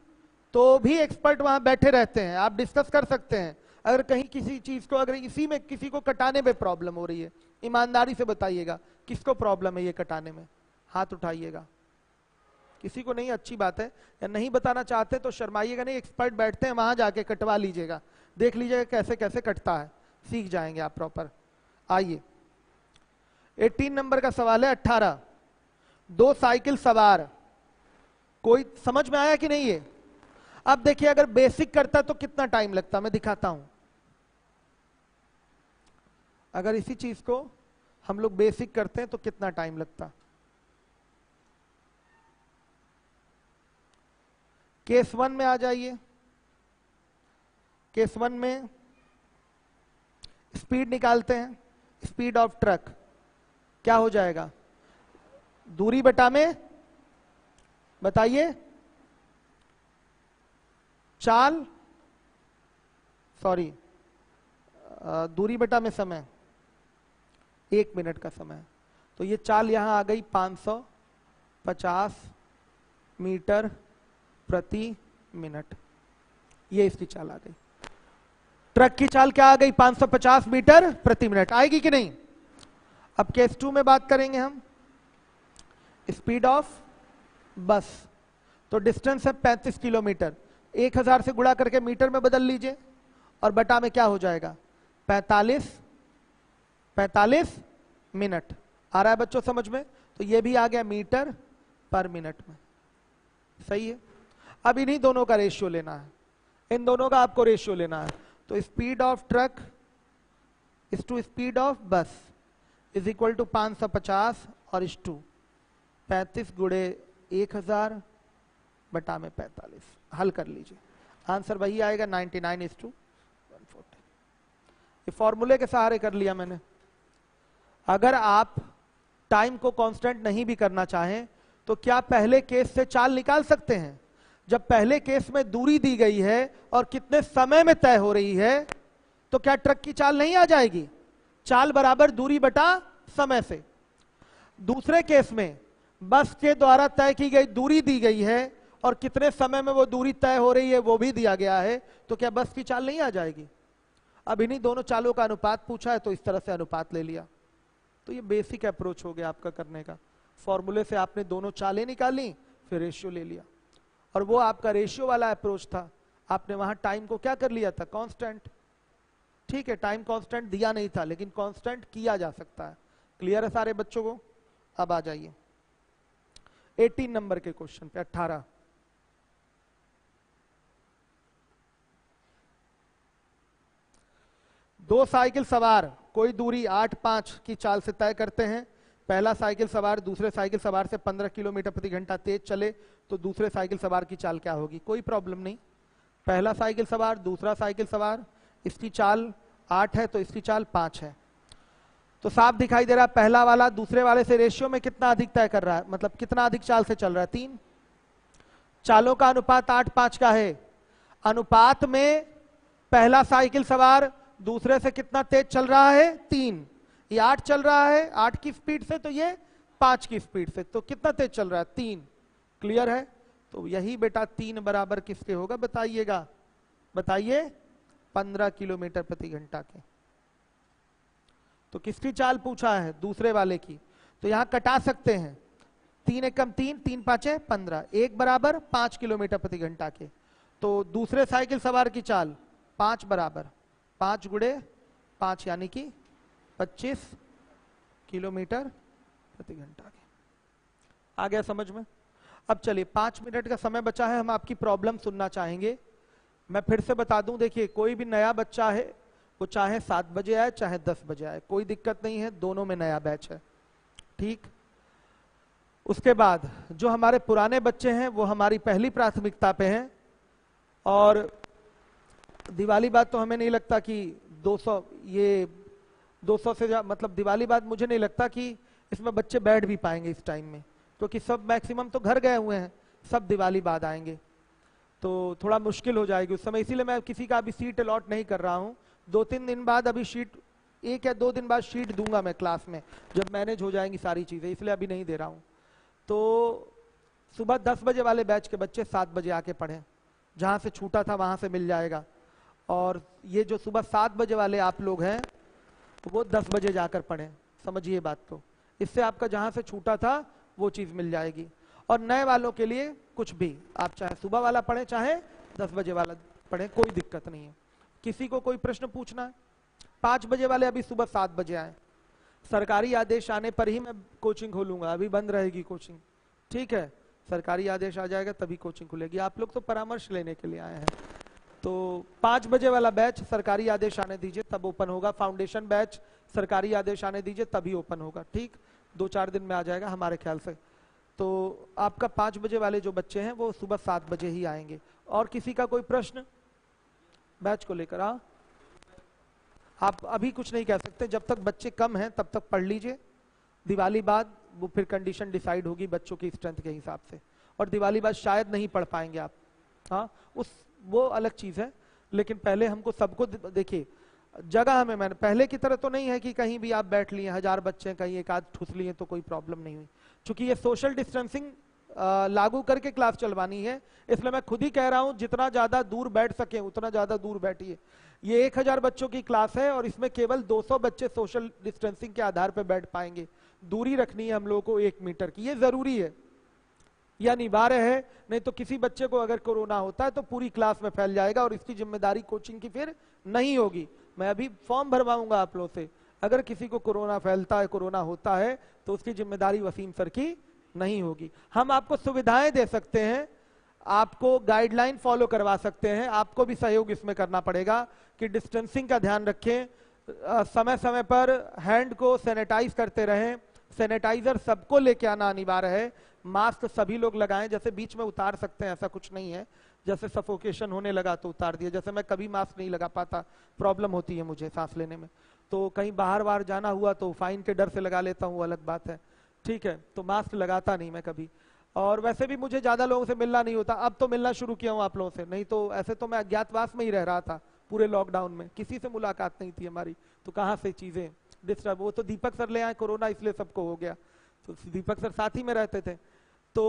तो भी एक्सपर्ट वहां बैठे रहते हैं, आप डिस्कस कर सकते हैं। अगर कहीं किसी चीज को, अगर इसी में किसी को कटाने में प्रॉब्लम हो रही है, ईमानदारी से बताइएगा किसको प्रॉब्लम है ये कटाने में, हाथ उठाइएगा। किसी को नहीं, अच्छी बात है। या नहीं बताना चाहते तो शर्माइएगा नहीं, एक्सपर्ट बैठते हैं वहां, जाके कटवा लीजिएगा, देख लीजिएगा कैसे कैसे कटता है, सीख जाएंगे आप प्रॉपर। आइए 18 नंबर का सवाल है 18। दो साइकिल सवार, कोई समझ में आया कि नहीं है? अब देखिए अगर बेसिक करता तो कितना टाइम लगता, मैं दिखाता हूं। अगर इसी चीज को हम लोग बेसिक करते हैं तो कितना टाइम लगता। केस 1 में आ जाइए। केस 1 में स्पीड निकालते हैं, स्पीड ऑफ ट्रक क्या हो जाएगा? दूरी बटा में, बताइए, चाल, सॉरी दूरी बटा में समय, 1 मिनट का समय। तो ये चाल यहां आ गई 550 मीटर प्रति मिनट, ये इसकी चाल आ गई। ट्रक की चाल क्या आ गई? 550 मीटर प्रति मिनट। आएगी कि नहीं? अब केस 2 में बात करेंगे हम स्पीड ऑफ बस। तो डिस्टेंस है 35 किलोमीटर, 1000 से गुणा करके मीटर में बदल लीजिए और बटा में क्या हो जाएगा? 45 मिनट। आ रहा है बच्चों समझ में? तो ये भी आ गया मीटर पर मिनट में। सही है। अब इन्हीं दोनों का रेशियो लेना है, इन दोनों का आपको रेशियो लेना है। तो speed of truck is to speed of bus is equal to 550 और इज टू 35 गुणे 1000 बटा में 45। हल कर लीजिए, आंसर वही आएगा 99:140। ये फॉर्मूले के सहारे कर लिया मैंने। अगर आप टाइम को कांस्टेंट नहीं भी करना चाहें तो क्या पहले केस से चाल निकाल सकते हैं? जब पहले केस में दूरी दी गई है और कितने समय में तय हो रही है, तो क्या ट्रक की चाल नहीं आ जाएगी? चाल बराबर दूरी बटा समय से। दूसरे केस में बस के द्वारा तय की गई दूरी दी गई है और कितने समय में वो दूरी तय हो रही है वो भी दिया गया है, तो क्या बस की चाल नहीं आ जाएगी? अब इन्हीं दोनों चालों का अनुपात पूछा है तो इस तरह से अनुपात ले लिया। तो ये बेसिक अप्रोच हो गया आपका करने का। फॉर्मूले से आपने दोनों चालें निकाली, फिर रेशियो ले लिया। और वो आपका रेशियो वाला अप्रोच था, आपने वहां टाइम को क्या कर लिया था? कांस्टेंट। ठीक है, टाइम कांस्टेंट दिया नहीं था लेकिन कांस्टेंट किया जा सकता है। क्लियर है सारे बच्चों को? अब आ जाइए 18 नंबर के क्वेश्चन पे। 18 दो साइकिल सवार कोई दूरी 8-5 की चाल से तय करते हैं। पहला साइकिल सवार दूसरे साइकिल सवार से 15 किलोमीटर प्रति घंटा तेज चले तो दूसरे साइकिल सवार की चाल क्या होगी? कोई प्रॉब्लम नहीं। पहला साइकिल सवार दूसरा साइकिल सवार, इसकी चाल 8 है तो इसकी चाल 5 है। तो साफ दिखाई दे रहा है पहला वाला दूसरे वाले से रेशियो में कितना अधिक तय कर रहा है, मतलब कितना अधिक चाल से चल रहा है? 3। चालों का अनुपात 8-5 का है। अनुपात में पहला साइकिल सवार दूसरे से कितना तेज चल रहा है? 3। ये 8 चल रहा है 8 की स्पीड से, तो ये 5 की स्पीड से, तो कितना तेज चल रहा है? 3। क्लियर है? तो यही बेटा 3 बराबर किसके होगा बताइएगा? बताइए 15 किलोमीटर प्रति घंटा के। तो किसकी चाल पूछा है? दूसरे वाले की। तो यहां कटा सकते हैं, 3 एकम 3, 3 पांचे 15, 1 बराबर 5 किलोमीटर प्रति घंटा के। तो दूसरे साइकिल सवार की चाल 5 बराबर 5 गुणे 5 यानी कि 25 किलोमीटर प्रति घंटा के। आ गया समझ में? अब चलिए 5 मिनट का समय बचा है, हम आपकी प्रॉब्लम सुनना चाहेंगे। मैं फिर से बता दूं, देखिए कोई भी नया बच्चा है वो चाहे 7 बजे आए चाहे 10 बजे आए, कोई दिक्कत नहीं है, दोनों में नया बैच है। ठीक। उसके बाद जो हमारे पुराने बच्चे हैं वो हमारी पहली प्राथमिकता पे हैं। और दिवाली बाद तो हमें नहीं लगता कि 200 से मतलब दिवाली बाद मुझे नहीं लगता कि इसमें बच्चे बैठ भी पाएंगे इस टाइम में, क्योंकि सब मैक्सिमम तो घर गए हुए हैं, सब दिवाली बाद आएंगे तो थोड़ा मुश्किल हो जाएगी उस समय। इसीलिए मैं किसी का अभी सीट अलॉट नहीं कर रहा हूँ। 2-3 दिन बाद अभी शीट, 1 या 2 दिन बाद शीट दूंगा मैं क्लास में, जब मैनेज हो जाएंगी सारी चीजें, इसलिए अभी नहीं दे रहा हूँ। तो सुबह 10 बजे वाले बैच के बच्चे 7 बजे आके पढ़ें, जहां से छूटा था वहां से मिल जाएगा। और ये जो सुबह 7 बजे वाले आप लोग हैं वो 10 बजे जाकर पढ़ें, समझिए बात को। इससे आपका जहां से छूटा था वो चीज मिल जाएगी। और नए वालों के लिए कुछ भी, आप चाहे सुबह वाला पढ़ें चाहे 10 बजे वाला पढ़ें, कोई दिक्कत नहीं है। किसी को कोई प्रश्न पूछना है? 5 बजे वाले अभी सुबह 7 बजे आए, सरकारी आदेश आने पर ही मैं कोचिंग खोलूंगा, अभी बंद रहेगी कोचिंग। ठीक है, सरकारी आदेश आ जाएगा तभी कोचिंग खुलेगी। आप लोग तो परामर्श लेने के लिए आए हैं, तो 5 बजे वाला बैच सरकारी आदेश आने दीजिए तब ओपन होगा। फाउंडेशन बैच सरकारी आदेश आने दीजिए तभी ओपन होगा। ठीक, 2-4 दिन में आ जाएगा हमारे ख्याल से। तो आपका 5 बजे वाले जो बच्चे हैं वो सुबह 7 बजे ही आएंगे। और किसी का कोई प्रश्न बैच को लेकर? हाँ, आप अभी कुछ नहीं कह सकते, जब तक बच्चे कम हैं तब तक पढ़ लीजिए। दिवाली बाद वो फिर कंडीशन डिसाइड होगी बच्चों की स्ट्रेंथ के हिसाब से, और दिवाली बाद शायद नहीं पढ़ पाएंगे आप। हाँ, वो अलग चीज है, लेकिन पहले हमको सबको देखिए जगह हमें, मैंने पहले की तरह तो नहीं है कि कहीं भी आप बैठ लिए 1000 बच्चे कहीं एक आध ठुस लिए तो कोई प्रॉब्लम नहीं हुई। क्योंकि ये सोशल डिस्टेंसिंग लागू करके क्लास चलवानी है, इसलिए मैं खुद ही कह रहा हूं जितना ज्यादा दूर बैठ सके उतना ज्यादा दूर बैठिए। ये 1000 बच्चों की क्लास है और इसमें केवल 200 बच्चे सोशल डिस्टेंसिंग के आधार पर बैठ पाएंगे। दूरी रखनी है हम लोगों को 1 मीटर की, ये जरूरी है, यह अनिवार्य है। नहीं तो किसी बच्चे को अगर कोरोना होता है तो पूरी क्लास में फैल जाएगा और इसकी जिम्मेदारी कोचिंग की फिर नहीं होगी। मैं अभी फॉर्म भरवाऊंगा आप लोगों से, अगर किसी को कोरोना फैलता है, कोरोना होता है, तो उसकी जिम्मेदारी वसीम सर की नहीं होगी। हम आपको सुविधाएं दे सकते हैं, आपको गाइडलाइन फॉलो करवा सकते हैं, आपको भी सहयोग इसमें करना पड़ेगा कि डिस्टेंसिंग का ध्यान रखें, समय समय पर हैंड को सैनिटाइज करते रहें। सैनिटाइजर सबको लेके आना अनिवार्य है, मास्क सभी लोग लगाएं। जैसे बीच में उतार सकते हैं ऐसा कुछ नहीं है, जैसे सफोकेशन होने लगा तो उतार दिया। जैसे मैं कभी मास्क नहीं लगा पाता, प्रॉब्लम होती है मुझे सांस लेने में, तो कहीं बाहर बाहर जाना हुआ तो फाइन के डर से लगा लेता हूँ, अलग बात है। ठीक है, तो मास्क लगाता नहीं मैं कभी। और वैसे भी मुझे ज्यादा लोगों से मिलना नहीं होता, अब तो मिलना शुरू किया हूँ आप लोगों से, नहीं तो ऐसे तो मैं अज्ञातवास में ही रह रहा था पूरे लॉकडाउन में, किसी से मुलाकात नहीं थी हमारी, तो कहाँ से चीजें डिस्टर्ब। वो तो दीपक सर ले आए कोरोना, इसलिए सबको हो गया, तो दीपक सर साथ ही में रहते थे। तो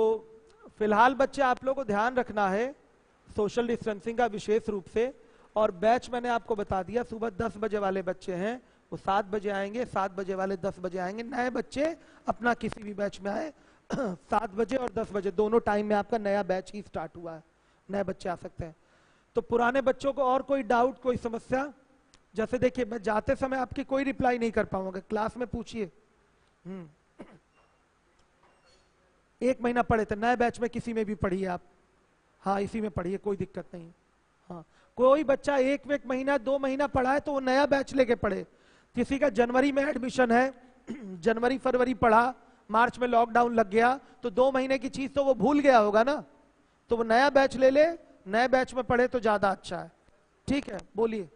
फिलहाल बच्चे आप लोगों को ध्यान रखना है सोशल डिस्टेंसिंग का विशेष रूप से। और बैच मैंने आपको बता दिया, सुबह 10 बजे वाले बच्चे हैं वो 7 बजे आएंगे, 7 बजे वाले 10 बजे आएंगे। नए बच्चे अपना किसी भी बैच में आए 7 बजे और 10 बजे दोनों टाइम में आपका नया बैच ही स्टार्ट हुआ है, नए बच्चे आ सकते हैं। तो पुराने बच्चों को और कोई डाउट, कोई समस्या? जैसे देखिए मैं जाते समय आपकी कोई रिप्लाई नहीं कर पाऊंगा, क्लास में पूछिए। 1 महीना पढ़े थे, नए बैच में किसी में भी पढ़िए आप, हाँ इसी में पढ़िए, कोई दिक्कत नहीं। हाँ, कोई बच्चा 1 महीना 2 महीना पढ़ा है तो वो नया बैच लेके पढ़े। किसी का जनवरी में एडमिशन है, जनवरी फरवरी पढ़ा, मार्च में लॉकडाउन लग गया, तो 2 महीने की चीज तो वो भूल गया होगा ना, तो वो नया बैच ले ले, नए बैच में पढ़े तो ज्यादा अच्छा है। ठीक है, बोलिए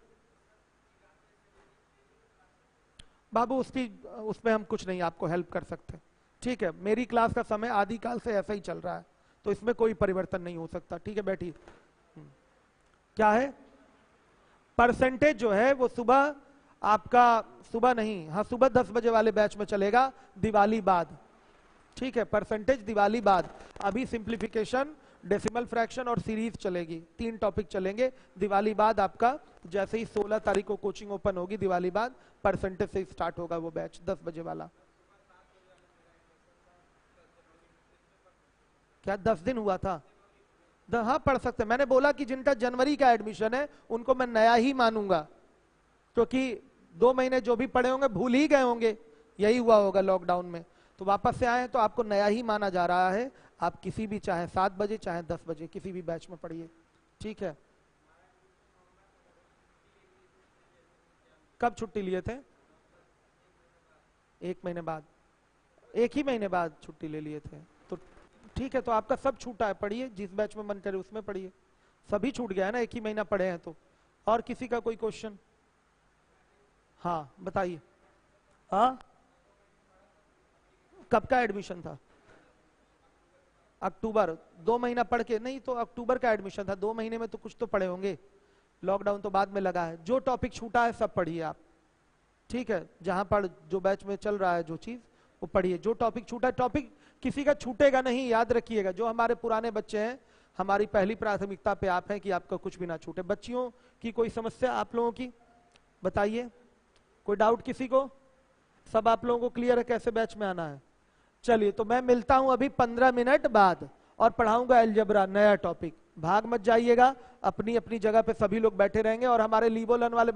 बाबू, उसमें हम कुछ नहीं आपको हेल्प कर सकते। ठीक है, मेरी क्लास का समय आदिकाल से ऐसा ही चल रहा है, तो इसमें कोई परिवर्तन नहीं हो सकता। ठीक है, बैठिए। क्या है परसेंटेज जो है वो सुबह आपका, सुबह नहीं, हाँ सुबह 10 बजे वाले बैच में चलेगा दिवाली बाद। ठीक है, परसेंटेज दिवाली बाद। अभी सिंप्लीफिकेशन, डेसिमल फ्रैक्शन और सीरीज चलेगी, 3 टॉपिक चलेंगे। दिवाली बाद आपका जैसे ही 16 तारीख को कोचिंग ओपन होगी, दिवाली बाद परसेंटेज से स्टार्ट होगा वो बैच 10 बजे वाला। क्या 10 दिन हुआ था? हाँ पढ़ सकते। मैंने बोला कि जिनका जनवरी का एडमिशन है उनको मैं नया ही मानूंगा, क्योंकि 2 महीने जो भी पढ़े होंगे भूल ही गए होंगे, यही हुआ होगा लॉकडाउन में, तो वापस से आए तो आपको नया ही माना जा रहा है। आप किसी भी, चाहे 7 बजे चाहे 10 बजे, किसी भी बैच में पढ़िए। ठीक है, कब छुट्टी लिए थे? 1 महीने बाद, 1 ही महीने बाद छुट्टी ले लिए थे, तो ठीक है, तो आपका सब छूटा है, पढ़िए जिस बैच में मन करे उसमें पढ़िए। सभी छूट गया है ना, 1 ही महीना पढ़े हैं तो। और किसी का कोई क्वेश्चन? हाँ बताइए। हाँ, कब का एडमिशन था? अक्टूबर। 2 महीना पढ़ के नहीं, तो अक्टूबर का एडमिशन था, 2 महीने में तो कुछ तो पढ़े होंगे, लॉकडाउन तो बाद में लगा है। जो टॉपिक छूटा है सब पढ़िए आप। ठीक है, जहां पर जो बैच में चल रहा है जो चीज वो पढ़िए। जो टॉपिक छूटा है, टॉपिक किसी का छूटेगा नहीं, याद रखिएगा। जो हमारे पुराने बच्चे हैं, हमारी पहली प्राथमिकता पे आप हैं कि आपका कुछ भी ना छूटे। बच्चियों की कोई समस्या आप लोगों की बताइए, कोई डाउट किसी को? सब आप लोगों को क्लियर है कैसे बैच में आना है? चलिए, तो मैं मिलता हूं अभी 15 मिनट बाद और पढ़ाऊंगा अलजेब्रा, नया टॉपिक। भाग मत जाइएगा, अपनी अपनी जगह पे सभी लोग बैठे रहेंगे और हमारे लीवो लर्न वाले